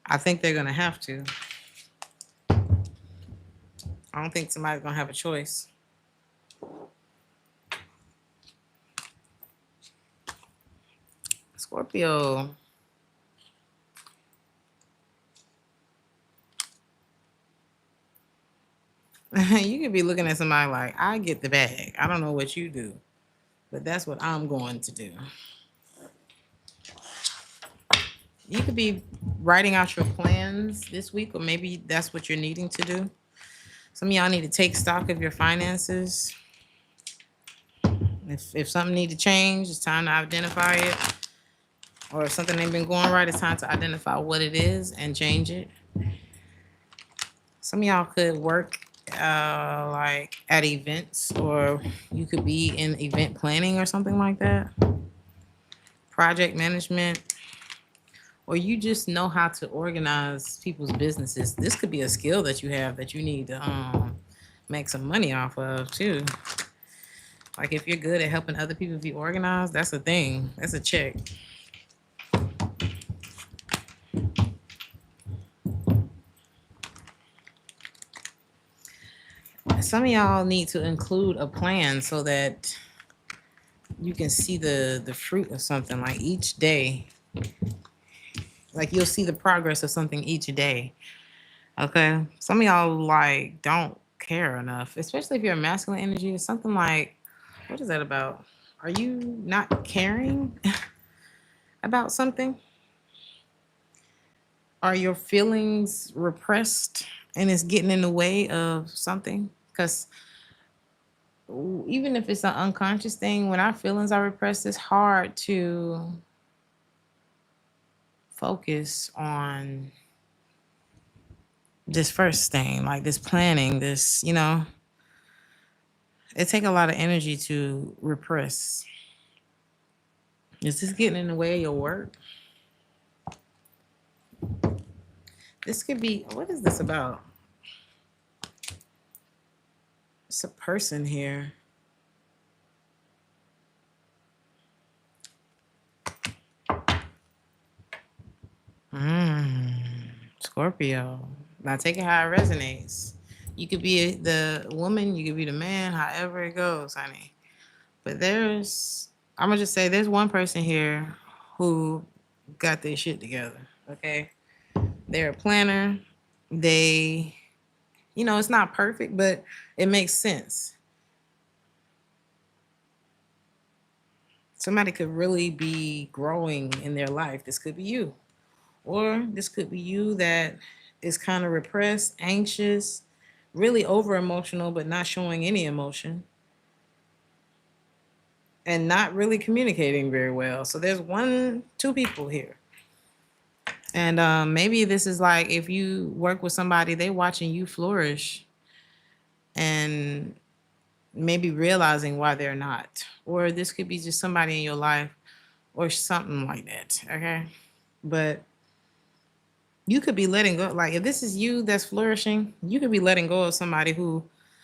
I think they're going to have to. I don't think somebody's going to have a choice. Scorpio. You could be looking at somebody like, I get the bag. I don't know what you do, but that's what I'm going to do. You could be writing out your plans this week, or maybe that's what you're needing to do. Some of y'all need to take stock of your finances. If something need to change, it's time to identify it. Or if something ain't been going right, it's time to identify what it is and change it. Some of y'all could work like at events, or you could be in event planning or something like that. Project management, or you just know how to organize people's businesses. This could be a skill that you have that you need to make some money off of too. Like if you're good at helping other people be organized, that's a thing. That's a check. Some of y'all need to include a plan so that you can see the fruit of something, like each day. Like you'll see the progress of something each day. Okay. Some of y'all like don't care enough, especially if you're a masculine energy. It's something like, what is that about? Are you not caring about something? Are your feelings repressed and it's getting in the way of something? Because even if it's an unconscious thing, when our feelings are repressed, it's hard to focus on this first thing, like this planning, this, it take a lot of energy to repress. Is this getting in the way of your work? This could be, what is this about? It's a person here. Scorpio. Now take it how it resonates. You could be the woman, you could be the man, however it goes, honey. But I'm gonna just say there's one person here who got their shit together. Okay. They're a planner. They, it's not perfect, but it makes sense. Somebody could really be growing in their life. This could be you. Or this could be you that is kind of repressed, anxious, really over emotional, but not showing any emotion, and not really communicating very well. So there's two people here. And maybe this is like if you work with somebody, they watching you flourish and maybe realizing why they're not. Or this could be just somebody in your life or something like that. Okay. But you could be letting go. Like if this is you that's flourishing, you could be letting go of somebody who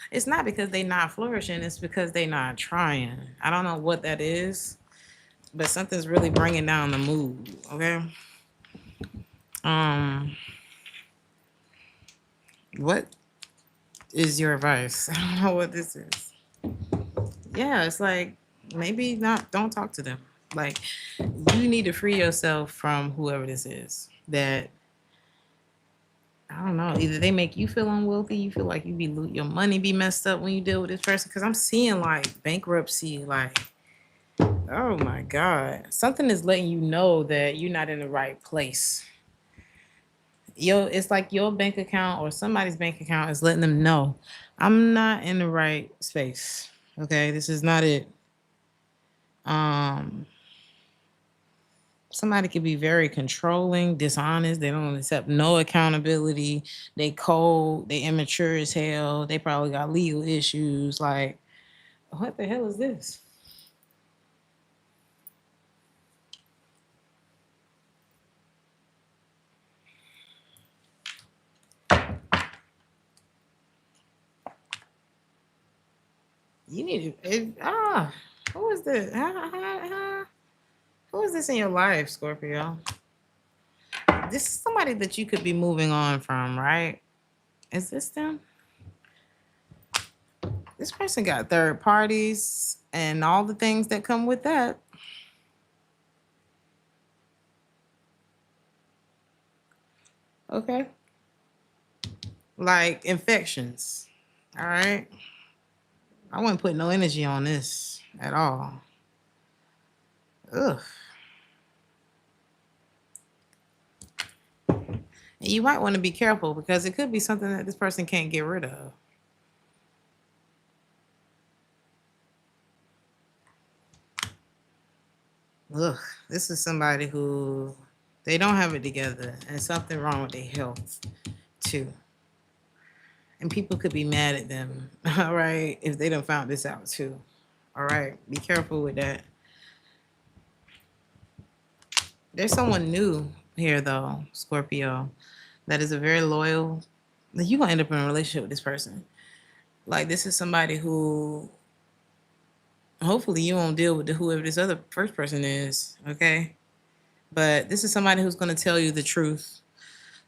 it's not because they're not flourishing, it's because they're not trying. I don't know what that is, but something's really bringing down the mood. Okay. What is your advice? I don't know what this is. Yeah, it's like maybe not, don't talk to them. Like you need to free yourself from whoever this is that I don't know. Either they make you feel unwealthy, you feel like your money be messed up when you deal with this person. Because I'm seeing like bankruptcy, like, oh my God, something is letting you know that you're not in the right place. It's like your bank account or somebody's bank account is letting them know I'm not in the right space. Okay, this is not it. Somebody could be very controlling, dishonest. They don't accept no accountability. They cold. They immature as hell. They probably got legal issues. Like, what the hell is this? You need to. Who is this? Who is this in your life, Scorpio? This is somebody that you could be moving on from, right? Is this them? This person got third parties and all the things that come with that. Okay. Like infections. All right. I wouldn't put no energy on this at all. Ugh. You might want to be careful because it could be something that this person can't get rid of. Look, this is somebody who they don't have it together and something wrong with their health too. And people could be mad at them, all right, if they done found this out too. All right, be careful with that. There's someone new here though, Scorpio, that is a very loyal. You're gonna end up in a relationship with this person. Like this is somebody who hopefully you won't deal with whoever this other first person is, okay? But this is somebody who's gonna tell you the truth.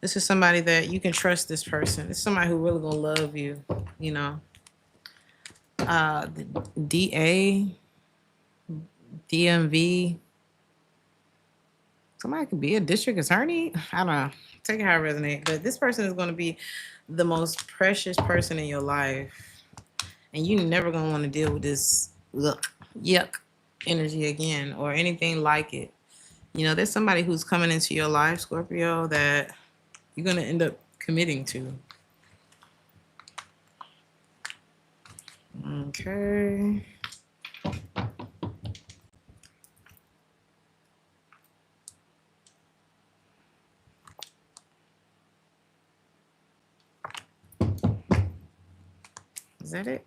This is somebody that you can trust this person. This is somebody who really gonna love you, you know. The DA, DMV, somebody could be a district attorney. I don't know. Take it how it resonates. But this person is gonna be the most precious person in your life. And you're never gonna want to deal with this yuck energy again or anything like it. You know, there's somebody who's coming into your life, Scorpio, that you're going to end up committing to. Okay. Is that it?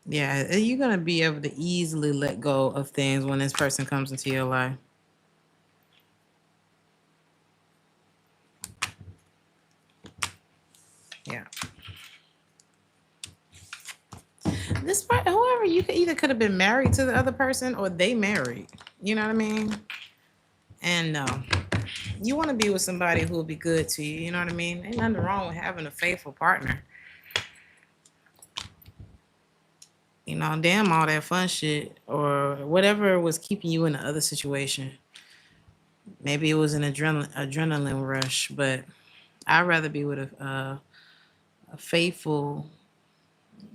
Yeah, you're going to be able to easily let go of things when this person comes into your life. Yeah. This part, whoever, you could either could have been married to the other person or they married. You know what I mean? And no, you want to be with somebody who will be good to you. You know what I mean? Ain't nothing wrong with having a faithful partner. You know, damn all that fun shit or whatever was keeping you in the other situation. Maybe it was an adrenaline rush, but I'd rather be with a faithful,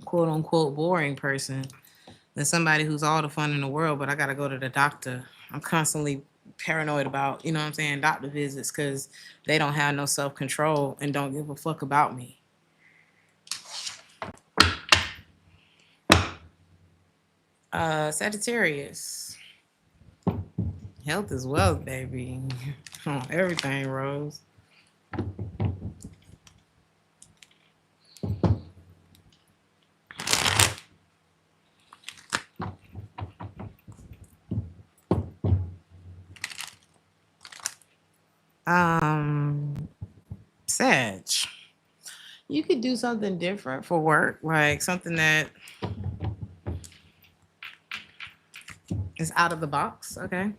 quote unquote, boring person than somebody who's all the fun in the world, but I got to go to the doctor. I'm constantly paranoid about, you know what I'm saying, doctor visits because they don't have no self-control and don't give a fuck about me. Sagittarius. Health is wealth, baby. Everything, Rose. Sag. You could do something different for work, like something that is out of the box, okay?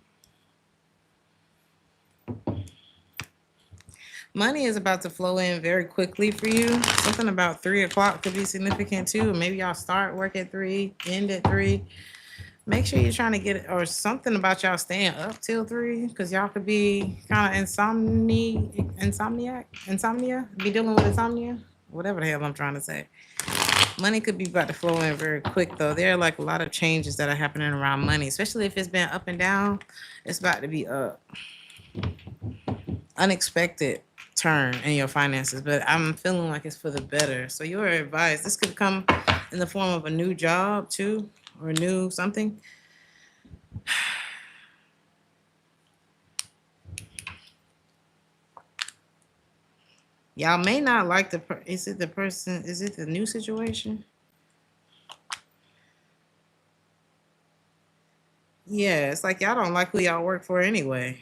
Money is about to flow in very quickly for you. Something about 3 o'clock could be significant too. Maybe y'all start work at 3, end at 3. Make sure you're trying to get it, or something about y'all staying up till 3, because y'all could be kind of insomnia, be dealing with insomnia, whatever the hell I'm trying to say. Money could be about to flow in very quick though. There are like a lot of changes that are happening around money, especially if it's been up and down. It's about to be up. Unexpected turn in your finances, but I'm feeling like it's for the better. So your advice, this could come in the form of a new job too, or new something. Y'all may not like is it the person, is it the new situation? Yeah, it's like y'all don't like who y'all work for anyway.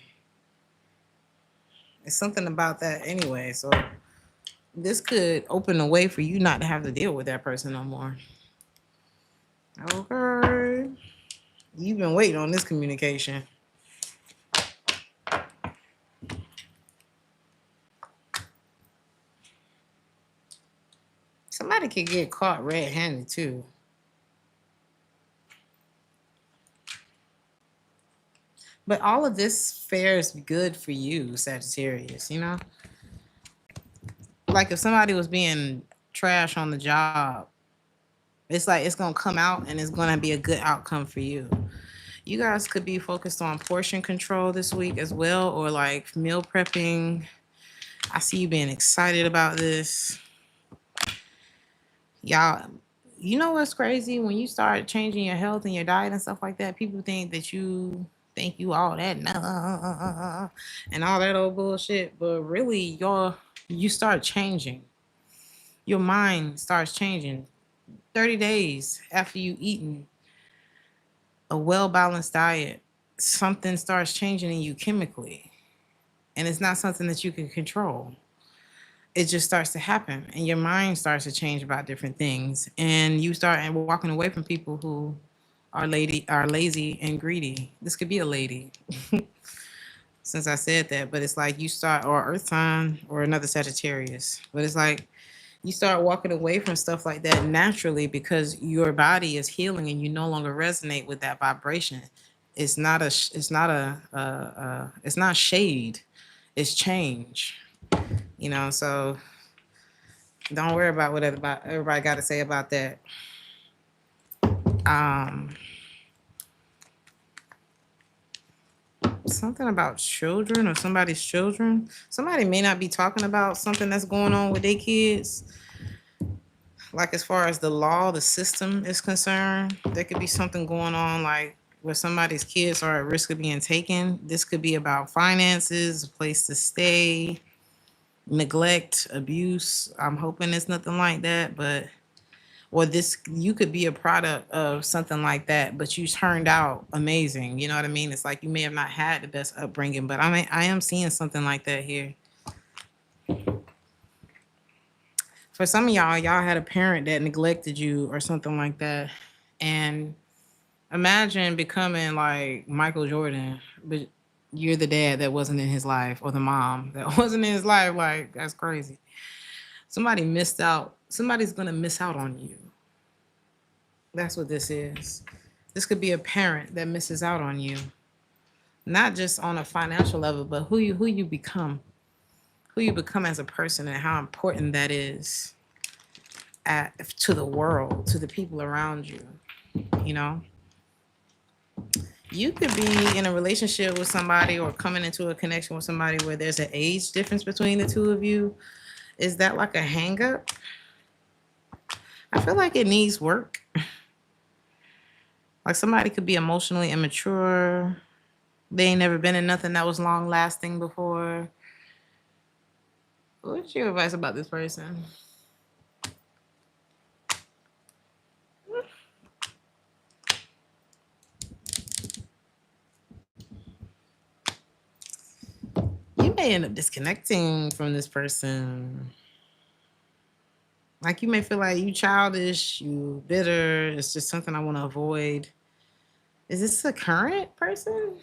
It's something about that anyway. So this could open a way for you not to have to deal with that person no more. Okay. You've been waiting on this communication. Somebody could get caught red-handed too. But all of this fares good for you, Sagittarius, you know? Like if somebody was being trash on the job, It's like it's gonna come out and it's gonna be a good outcome for you. You guys could be focused on portion control this week as well, or like meal prepping. I see you being excited about this. Y'all, you know what's crazy? When you start changing your health and your diet and stuff like that, people think that you think you all that and all that old bullshit. But really, you start changing. Your mind starts changing. 30 days after you eaten a well balanced diet, something starts changing in you chemically. And it's not something that you can control. It just starts to happen and your mind starts to change about different things. And you start walking away from people who are lazy and greedy. This could be a lady. Since I said that, but it's like you start, or earth sign or another Sagittarius. But it's like you start walking away from stuff like that naturally because your body is healing and you no longer resonate with that vibration. It's not shade, it's change. So don't worry about what everybody got to say about that. Um, Something about children or somebody's children. Somebody may not be talking about something that's going on with their kids. Like as far as the law, the system is concerned, there could be something going on like where somebody's kids are at risk of being taken. This could be about finances, a place to stay, neglect, abuse. I'm hoping it's nothing like that, but or this you could be a product of something like that, but you turned out amazing. You know what I mean? It's like you may have not had the best upbringing, but I am seeing something like that here. For some of y'all had a parent that neglected you or something like that. And imagine becoming like Michael Jordan, but you're the dad that wasn't in his life, or the mom that wasn't in his life. Like, that's crazy. Somebody missed out. Somebody's going to miss out on you. That's what this is. This could be a parent that misses out on you. Not just on a financial level, but who you become. Who you become as a person and how important that is to the world, to the people around you. You know? You could be in a relationship with somebody or coming into a connection with somebody where there's an age difference between the two of you. Is that like a hang up? I feel like it needs work. Like somebody could be emotionally immature. They ain't never been in nothing that was long lasting before. What's your advice about this person? You may end up disconnecting from this person. Like you may feel like you childish, you bitter. It's just something I want to avoid. Is this a current person?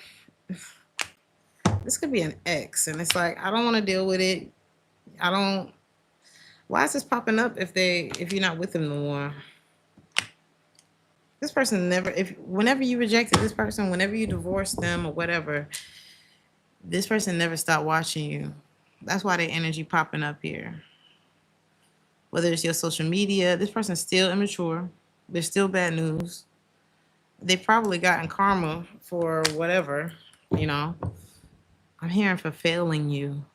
This could be an ex, and it's like I don't want to deal with it. I don't. Why is this popping up if you're not with them no more? This person never. Whenever you rejected this person, whenever you divorced them or whatever, this person never stopped watching you. That's why their energy popping up here. Whether it's your social media, this person's still immature. They're still bad news. They've probably gotten karma for whatever, you know. I'm hearing for failing you.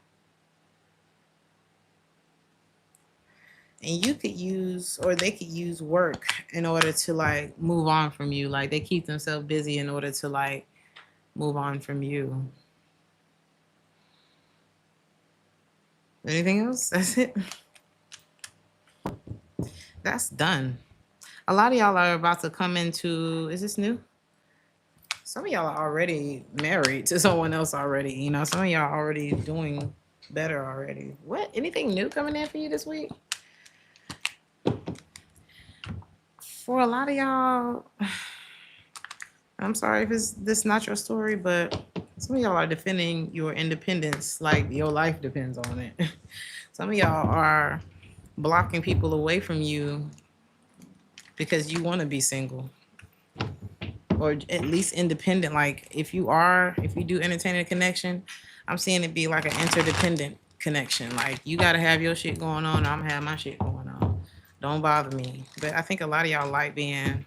And you could use, or they could use work in order to like move on from you. Like they keep themselves busy in order to like move on from you. Anything else? That's it. That's done. A lot of y'all are about to come into, is this new? Some of y'all are already married to someone else already. You know, some of y'all are already doing better already. What? Anything new coming in for you this week? For a lot of y'all, I'm sorry if this not your story, but some of y'all are defending your independence like your life depends on it. Some of y'all are blocking people away from you because you want to be single or at least independent. Like if you do entertain a connection, I'm seeing it be like an interdependent connection. Like you got to have your shit going on, I'm gonna have my shit going on. Don't bother me. But I think a lot of y'all like being,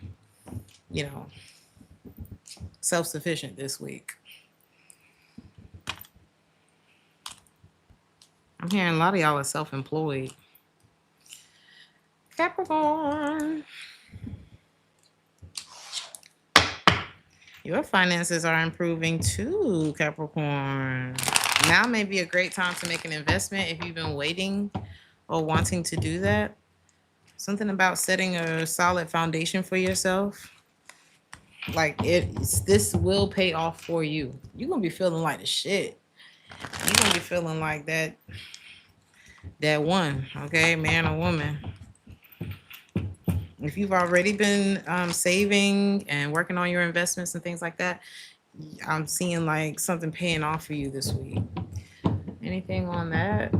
you know, self-sufficient this week. I'm hearing a lot of y'all are self-employed. Capricorn. Your finances are improving too, Capricorn. Now may be a great time to make an investment if you've been waiting or wanting to do that. Something about setting a solid foundation for yourself. Like this will pay off for you. You're gonna be feeling like the shit. You're gonna be feeling like that one, okay, man or woman. If you've already been saving and working on your investments and things like that, I'm seeing like something paying off for you this week. Anything on that?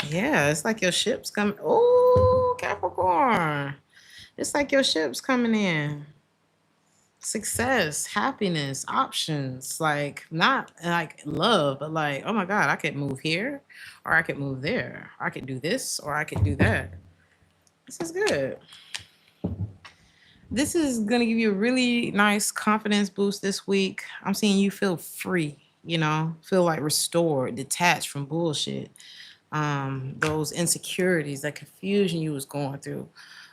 Yeah, it's like your ship's coming. Oh, Capricorn. It's like your ship's coming in. Success, happiness, options, like not like love, but like, oh my God, I could move here or I could move there. I could do this or I could do that. This is good. This is going to give you a really nice confidence boost this week. I'm seeing you feel free, feel like restored, detached from bullshit. Those insecurities, that confusion you was going through.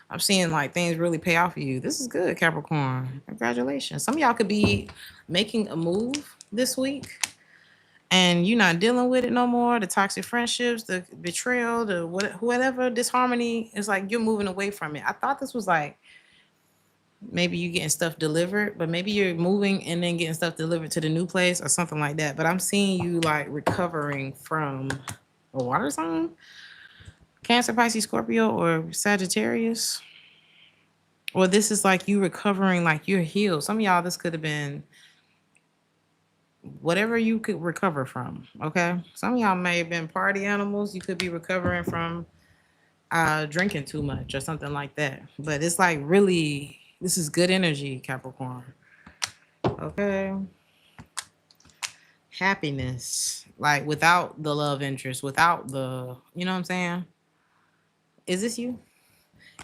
I'm seeing like things really pay off for you. This is good, Capricorn. Congratulations. Some of y'all could be making a move this week and you're not dealing with it no more. The toxic friendships, the betrayal, the whatever disharmony, it's like you're moving away from it. I thought this was like maybe you getting stuff delivered, but maybe you're moving and then getting stuff delivered to the new place or something like that. But I'm seeing you like recovering from a water sign, Cancer, Pisces, Scorpio, or Sagittarius. Or this is like you recovering, like you're healed. Some of y'all, this could have been whatever you could recover from. Okay. Some of y'all may have been party animals. You could be recovering from drinking too much or something like that. But it's like really, this is good energy, Capricorn. Okay. Happiness, like without the love interest, without the, you know what I'm saying? Is this you?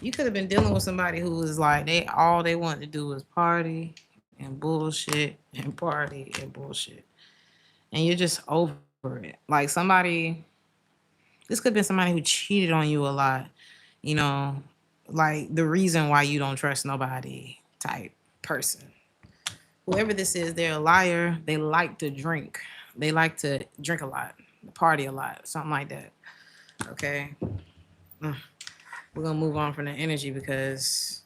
You could have been dealing with somebody who was like, all they wanted to do was party and bullshit and party and bullshit. And you're just over it. Like somebody, this could have been somebody who cheated on you a lot, you know, like the reason why you don't trust nobody type person. Whoever this is, they're a liar. They like to drink. They like to drink a lot, party a lot, something like that. Okay. We're going to move on from the energy because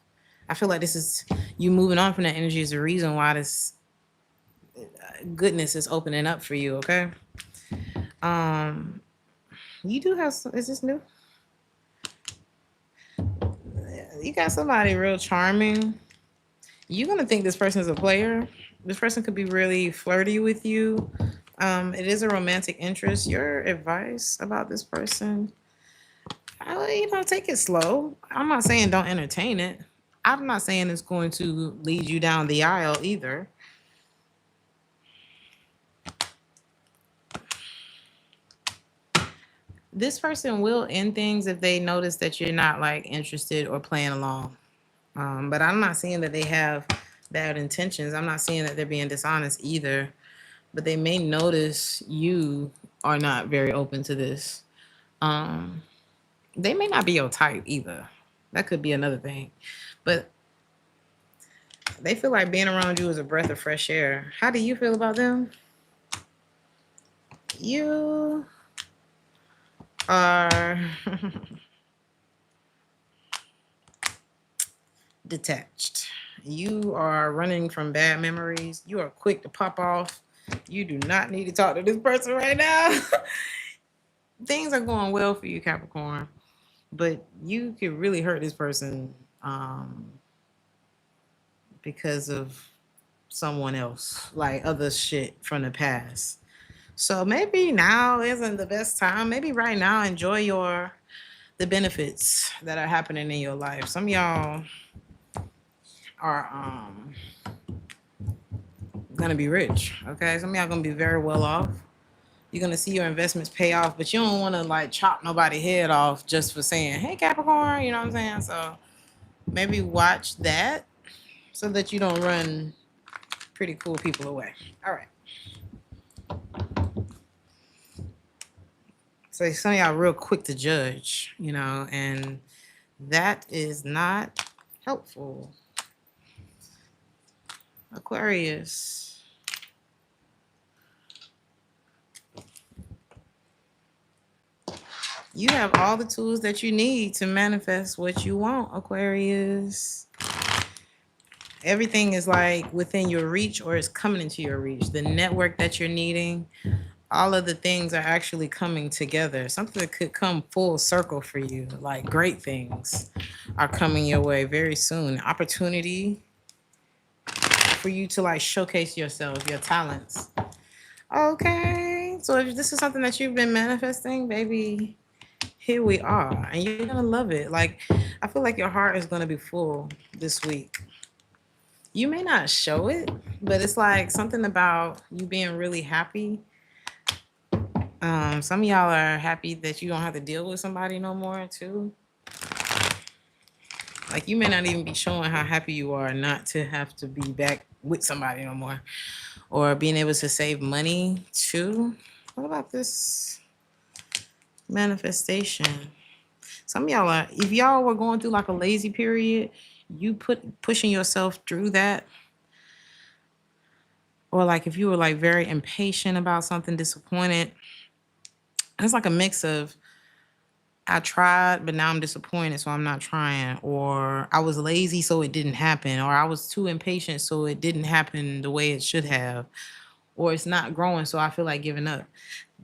I feel like this is you moving on from that energy is the reason why this goodness is opening up for you. Okay. You do have some, is this new? You got somebody real charming. You're going to think this person is a player. This person could be really flirty with you. It is a romantic interest. Your advice about this person, take it slow. I'm not saying don't entertain it. I'm not saying it's going to lead you down the aisle either. This person will end things if they notice that you're not like interested or playing along. But I'm not saying that they have bad intentions. I'm not saying that they're being dishonest either. But they may notice you are not very open to this. They may not be your type either. That could be another thing. But they feel like being around you is a breath of fresh air. How do you feel about them? You are detached. You are running from bad memories. You are quick to pop off. You do not need to talk to this person right now. Things are going well for you, Capricorn, but you could really hurt this person because of someone else, like other shit from the past. So maybe now isn't the best time. Maybe right now enjoy the benefits that are happening in your life. Some of y'all are gonna be rich. Okay, some of y'all gonna be very well off. You're gonna see your investments pay off, but you don't want to like chop nobody head off just for saying, "Hey, Capricorn," you know what I'm saying? So maybe watch that so that you don't run pretty cool people away. All right. So some of y'all real quick to judge, you know, and that is not helpful. Aquarius. You have all the tools that you need to manifest what you want, Aquarius. Everything is like within your reach or it's coming into your reach. The network that you're needing, all of the things are actually coming together. Something that could come full circle for you, like great things are coming your way very soon. Opportunity for you to like showcase yourself, your talents. Okay, so if this is something that you've been manifesting, baby, here we are, and you're gonna love it. Like, I feel like your heart is gonna be full this week. You may not show it, but it's like something about you being really happy. Some of y'all are happy that you don't have to deal with somebody no more too. Like, you may not even be showing how happy you are not to have to be back with somebody no more, or being able to save money too. What about this manifestation? Some of y'all are, if y'all were going through like a lazy period, you pushing yourself through that. Or like if you were like very impatient about something, disappointed. It's like a mix of I tried, but now I'm disappointed, so I'm not trying. Or I was lazy, so it didn't happen. Or I was too impatient, so it didn't happen the way it should have. Or it's not growing, so I feel like giving up.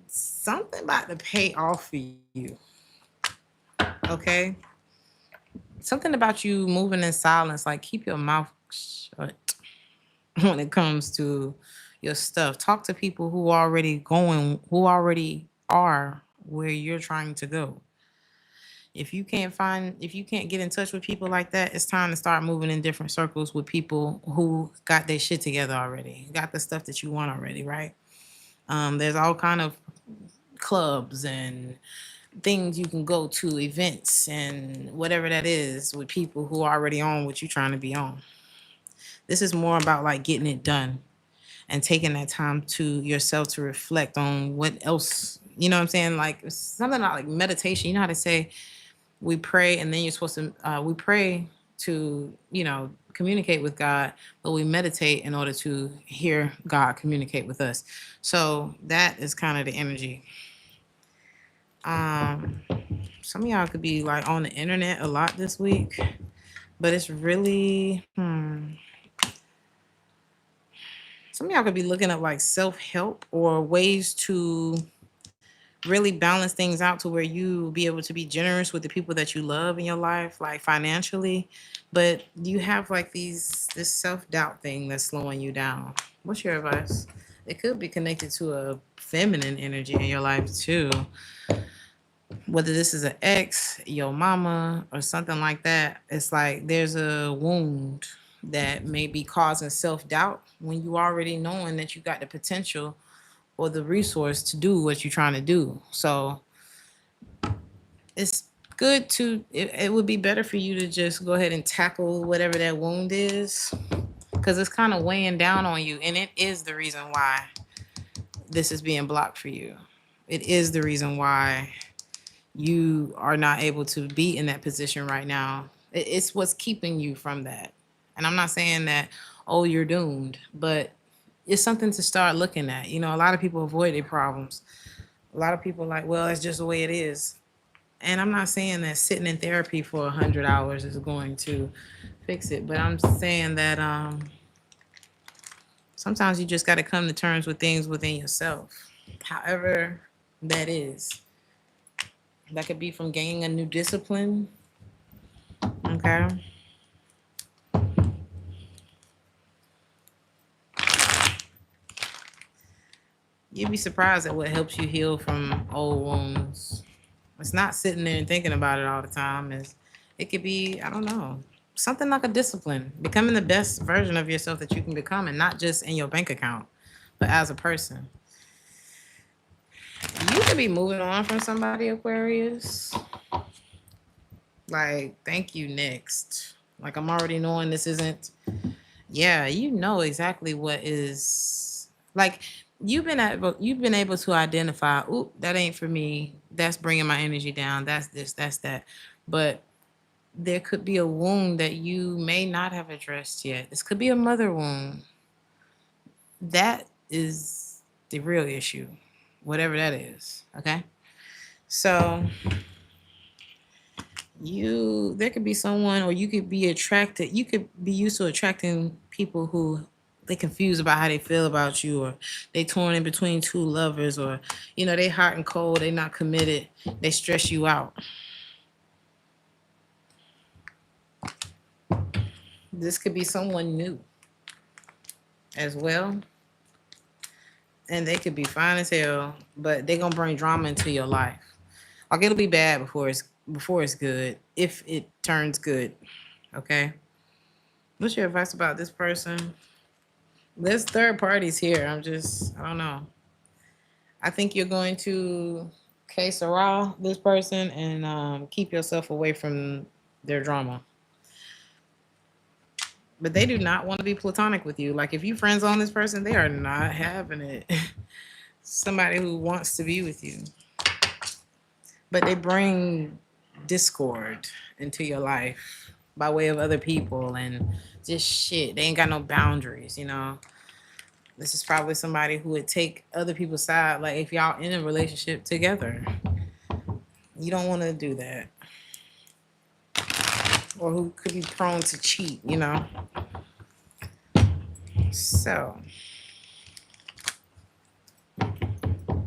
Something about to pay off for you. Okay? Something about you moving in silence, like keep your mouth shut when it comes to your stuff. Talk to people who already are where you're trying to go. If you can't get in touch with people like that, it's time to start moving in different circles with people who got their shit together already, got the stuff that you want already, right? There's all kind of clubs and things you can go to, events and whatever that is, with people who are already on what you're trying to be on. This is more about like getting it done and taking that time to yourself to reflect on what else, you know what I'm saying? Like something like meditation. You know how to say we pray and then you're supposed to, we pray to, communicate with God, but we meditate in order to hear God communicate with us. So that is kind of the energy. Some of y'all could be like on the internet a lot this week, but it's really, some of y'all could be looking up like self-help or ways to really balance things out to where you be able to be generous with the people that you love in your life, like financially, but you have like this self-doubt thing that's slowing you down. What's your advice? It could be connected to a feminine energy in your life too. Whether this is an ex, your mama, or something like that, it's like there's a wound that may be causing self-doubt when you already knowing that you got the potential or the resource to do what you're trying to do. So it's good to, it would be better for you to just go ahead and tackle whatever that wound is, because it's kind of weighing down on you. And it is the reason why this is being blocked for you. It is the reason why you are not able to be in that position right now. It's what's keeping you from that. And I'm not saying that, oh, you're doomed, but it's something to start looking at. A lot of people avoid their problems. A lot of people are like, well, it's just the way it is. And I'm not saying that sitting in therapy for 100 hours is going to fix it, but I'm saying that sometimes you just got to come to terms with things within yourself, however that is. That could be from gaining a new discipline. Okay. You'd be surprised at what helps you heal from old wounds. It's not sitting there and thinking about it all the time. It could be, I don't know. something like a discipline, becoming the best version of yourself that you can become, and not just in your bank account, but as a person. You could be moving on from somebody, Aquarius. Like, thank you, next. Like, I'm already knowing this isn't. Yeah, you know exactly what is like. You've been able to identify. Oop, that ain't for me. That's bringing my energy down. That's this. That's that. But there could be a wound that you may not have addressed yet. This could be a mother wound. That is the real issue, whatever that is. Okay. So there could be someone, or you could be attracted, you could be used to attracting people who they confused about how they feel about you, or they torn in between two lovers, or they hot and cold, they not committed, they stress you out. This could be someone new as well, and they could be fine as hell, but they're gonna bring drama into your life. Like, it'll be bad before it's good, if it turns good. Okay. What's your advice about this person? There's third parties here. I don't know. I think you're going to que sera this person, and keep yourself away from their drama. But they do not want to be platonic with you. Like, if you friends on this person, they are not having it. Somebody who wants to be with you. But they bring discord into your life by way of other people and just shit. They ain't got no boundaries. This is probably somebody who would take other people's side. Like, if y'all in a relationship together, you don't want to do that. Or who could be prone to cheat, So,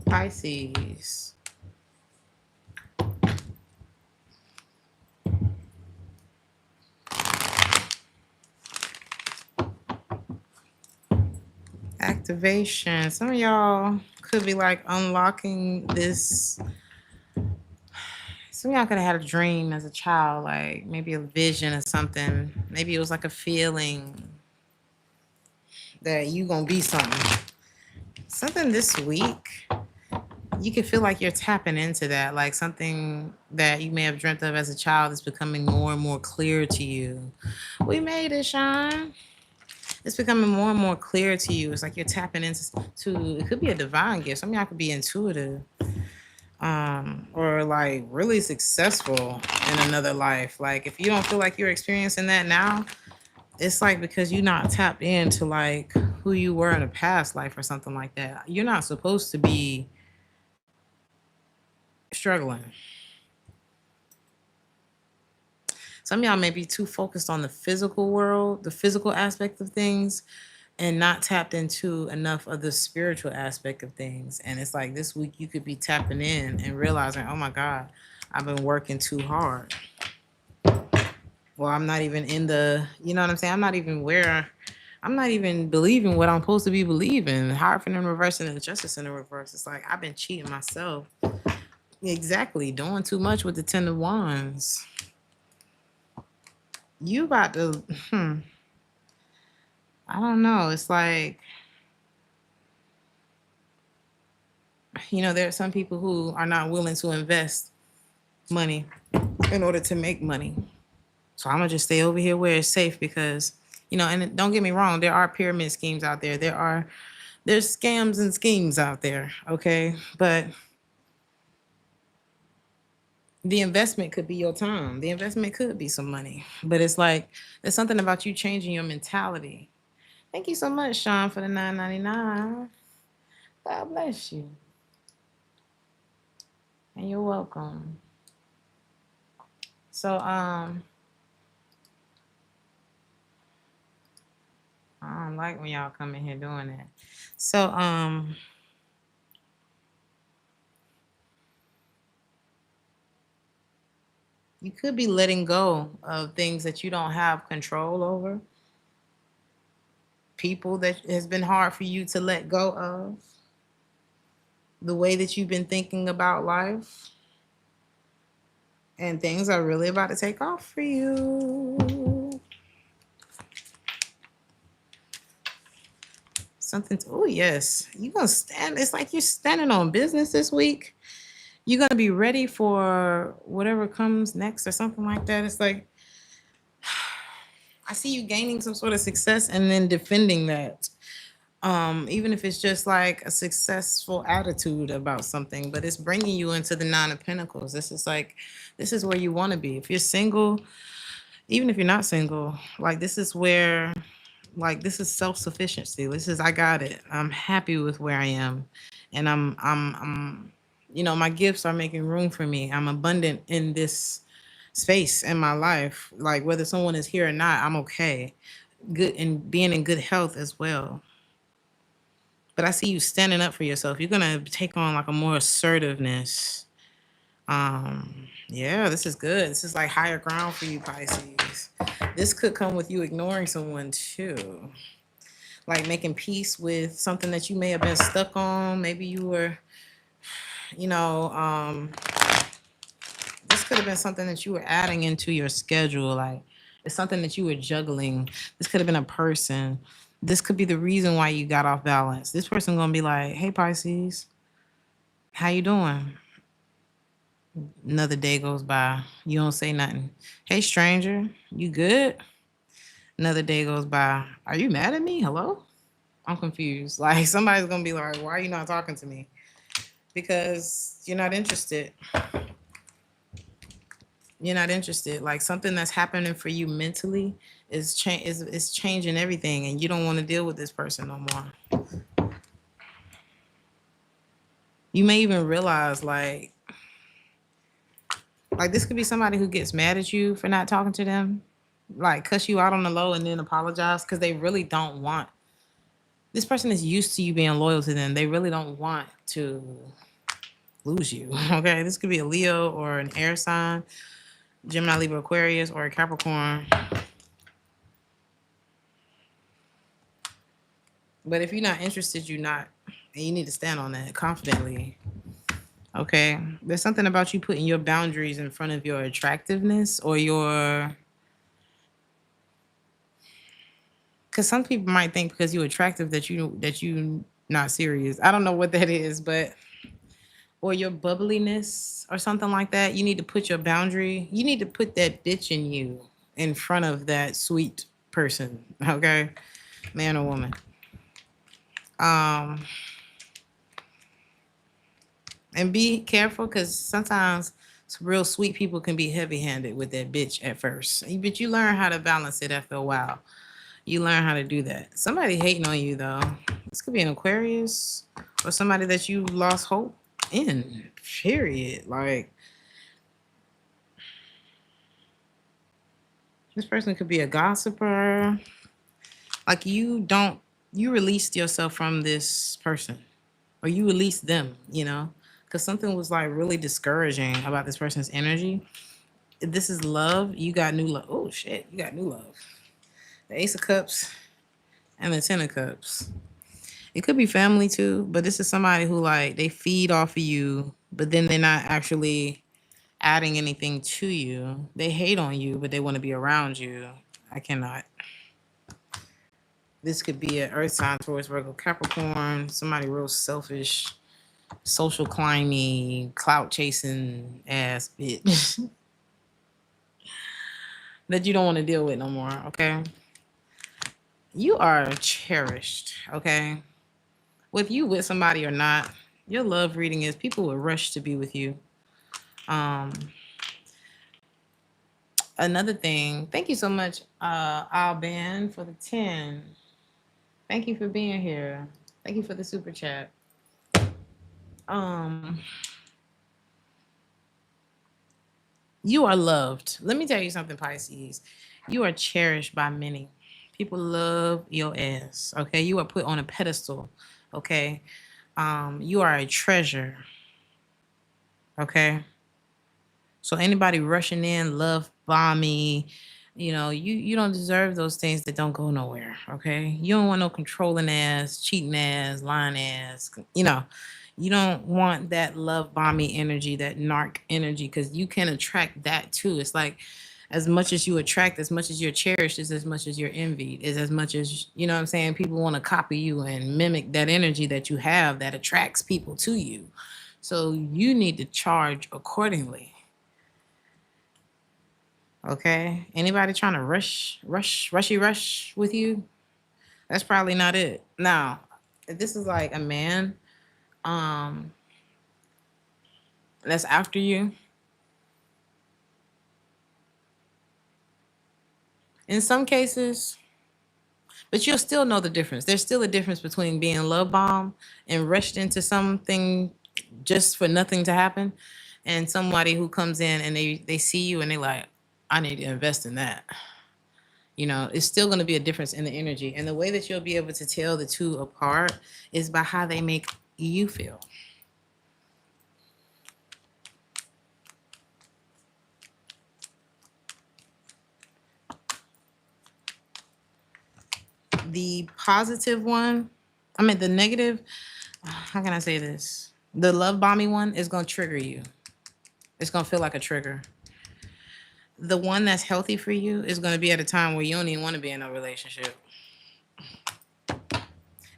Pisces. Activation. Some of y'all could be like unlocking this. Some of y'all could have had a dream as a child, like maybe a vision or something. Maybe it was like a feeling that you gonna be something. Something this week, you can feel like you're tapping into that, like something that you may have dreamt of as a child is becoming more and more clear to you. We made it, Sean. It's becoming more and more clear to you. It's like you're tapping into it could be a divine gift. Some of y'all could be intuitive, or like really successful in another life. Like, if you don't feel like you're experiencing that now, it's like because you're not tapped into like who you were in a past life or something like that. You're not supposed to be struggling. Some of y'all may be too focused on the physical world, the physical aspect of things, and not tapped into enough of the spiritual aspect of things. And it's like this week you could be tapping in and realizing, oh my God, I've been working too hard. Well, I'm not even in you know what I'm saying? I'm not even believing what I'm supposed to be believing. Hierophant in reverse and injustice in the reverse. It's like I've been cheating myself. Exactly. Doing too much with the 10 of Wands. You about to, I don't know. It's like, there are some people who are not willing to invest money in order to make money. So I'm going to just stay over here where it's safe because, and don't get me wrong, there are pyramid schemes out there. There's scams and schemes out there. Okay. But the investment could be your time. The investment could be some money, but it's like, there's something about you changing your mentality. Thank you so much, Sean, for the $9.99. God bless you. And you're welcome. So, I don't like when y'all come in here doing that. So, you could be letting go of things that you don't have control over. People that has been hard for you to let go of. The way that you've been thinking about life. And things are really about to take off for you. Something. Oh yes, you're gonna stand. It's like you're standing on business this week. You're gonna be ready for whatever comes next or something like that. It's like I see you gaining some sort of success and then defending that. Even if it's just like a successful attitude about something, but it's bringing you into the Nine of Pentacles. This is where you want to be. If you're single, even if you're not single, like this is where, like this is self-sufficiency. This is I got it. I'm happy with where I am, and I'm my gifts are making room for me. I'm abundant in this space in my life. Like whether someone is here or not, I'm okay. Good and being in good health as well. But I see you standing up for yourself. You're gonna take on like a more assertiveness. Yeah, this is good. This is like higher ground for you, Pisces. This could come with you ignoring someone too. Like making peace with something that you may have been stuck on. Maybe you were, you know, this could have been something that you were adding into your schedule. Like it's something that you were juggling. This could have been a person. This could be the reason why you got off balance. This person gonna be like, "Hey Pisces, how you doing?" Another day goes by. You don't say nothing. "Hey stranger, you good?" Another day goes by. "Are you mad at me? Hello?" I'm confused. Like somebody's gonna be like, "Why are you not talking to me?" Because you're not interested. You're not interested. Like something that's happening for you mentally is changing everything, and you don't want to deal with this person no more. You may even realize like this could be somebody who gets mad at you for not talking to them, like cuss you out on the low and then apologize because they really don't want. This person is used to you being loyal to them. They really don't want to lose you. Okay, this could be a Leo or an air sign, Gemini, Libra, Aquarius, or a Capricorn. But if you're not interested, you're not, and you need to stand on that confidently. Okay, there's something about you putting your boundaries in front of your attractiveness or your, because some people might think because you're attractive that you not serious. I don't know what that is, but or your bubbliness or something like that. You need to put your boundary. You need to put that bitch in you in front of that sweet person. Okay, man or woman. And be careful because sometimes real sweet people can be heavy-handed with that bitch at first, but you learn how to balance it after a while. You learn how to do that. Somebody hating on you though. This could be an Aquarius or somebody that you lost hope in. Period. Like this person could be a gossiper. Like you released yourself from this person, or you released them. Because something was like really discouraging about this person's energy. This is love. You got new love. Oh shit, you got new love. The Ace of Cups and the Ten of Cups. It could be family too, but this is somebody who like they feed off of you, but then they're not actually adding anything to you. They hate on you, but they want to be around you. I cannot. This could be an Earth sign, Taurus, Virgo, Capricorn. Somebody real selfish, social climbing, clout chasing ass bitch that you don't want to deal with no more. Okay, you are cherished. Okay, with you with somebody or not, your love reading is people will rush to be with you. Another thing, thank you so much, Alban, for the 10. Thank you for being here. Thank you for the super chat. You are loved. Let me tell you something, Pisces. You are cherished by many. People love your ass. Okay, you are put on a pedestal. Okay, you are a treasure. Okay, so anybody rushing in, love bombing, you don't deserve those things that don't go nowhere. Okay, you don't want no controlling ass, cheating ass, lying ass. You don't want that love bombing energy, that narc energy, because you can attract that too. It's like as much as you attract, as much as you're cherished, is as much as you're envied, is as much as, you know what I'm saying, people want to copy you and mimic that energy that you have that attracts people to you. So you need to charge accordingly. Okay? Anybody trying to rush with you? That's probably not it. Now, if this is like a man um that's after you, in some cases, but you'll still know the difference. There's still a difference between being love bombed and rushed into something just for nothing to happen, and somebody who comes in and they see you and they like, I need to invest in that. You know, it's still going to be a difference in the energy, and the way that you'll be able to tell the two apart is by how they make you feel. The positive one, I mean the negative, how can I say this? The love bombing one is going to trigger you. It's going to feel like a trigger. The one that's healthy for you is going to be at a time where you don't even want to be in a relationship.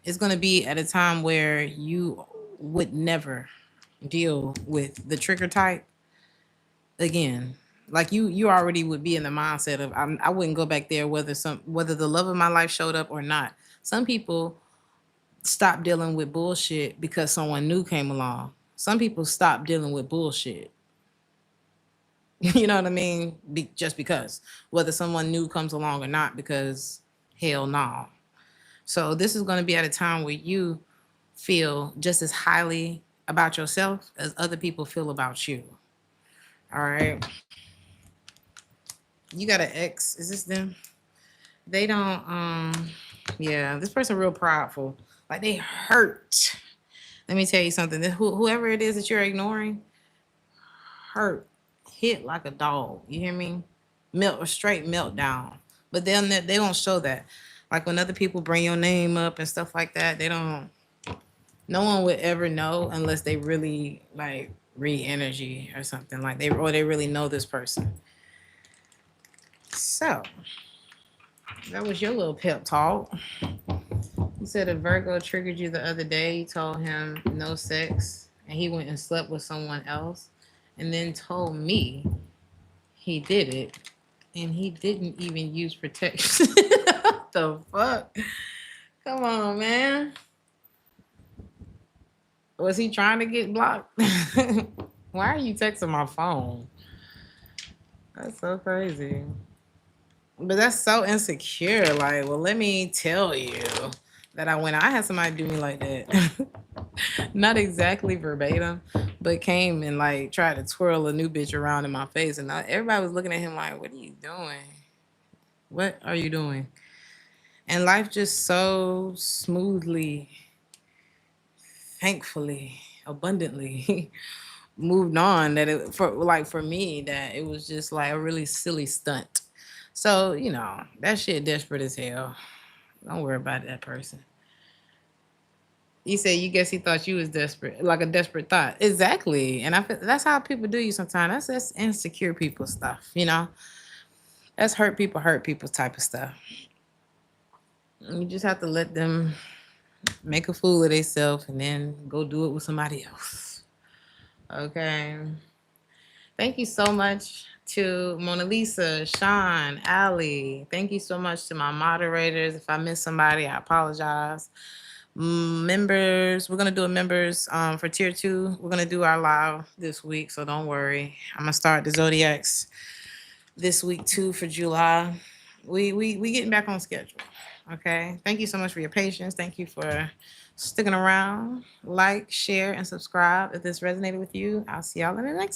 It's going to be at a time where you would never deal with the trigger type again. Like you already would be in the mindset of I wouldn't go back there whether the love of my life showed up or not. Some people stop dealing with bullshit because someone new came along. Some people stop dealing with bullshit. You know what I mean? Just because, whether someone new comes along or not, because hell no. So this is going to be at a time where you feel just as highly about yourself as other people feel about you. All right. You got an ex. Is this them? They don't yeah, this person real prideful. Like they hurt. Let me tell you something. Whoever it is that you're ignoring, hurt, hit like a dog. You hear me? A straight meltdown. But they don't show that. Like when other people bring your name up and stuff like that, they don't. No one would ever know unless they really like read energy or something like they really know this person. So that was your little pep talk. You said a Virgo triggered you the other day. You told him no sex, and he went and slept with someone else, and then told me he did it, and he didn't even use protection. What the fuck? Come on, man. Was he trying to get blocked? Why are you texting my phone? That's so crazy. But that's so insecure. Like, well, let me tell you that I had somebody do me like that. Not exactly verbatim, but came and like tried to twirl a new bitch around in my face. And everybody was looking at him like, what are you doing? What are you doing? And life just so smoothly, thankfully, abundantly moved on that for me that it was just like a really silly stunt. So, you know, that shit desperate as hell. Don't worry about that person. You said you guess he thought you was desperate, like a desperate thought. Exactly. And that's how people do you sometimes. That's insecure people stuff, you know? That's hurt people type of stuff. You just have to let them make a fool of themselves and then go do it with somebody else. Okay. Thank you so much to Mona Lisa, Sean, Ali. Thank you so much to my moderators. If I missed somebody, I apologize. Members, we're going to do a members for tier 2. We're going to do our live this week, so don't worry. I'm going to start the zodiacs this week too for July. We getting back on schedule. Okay. Thank you so much for your patience. Thank you for sticking around. Like, share, and subscribe if this resonated with you. I'll see y'all in the next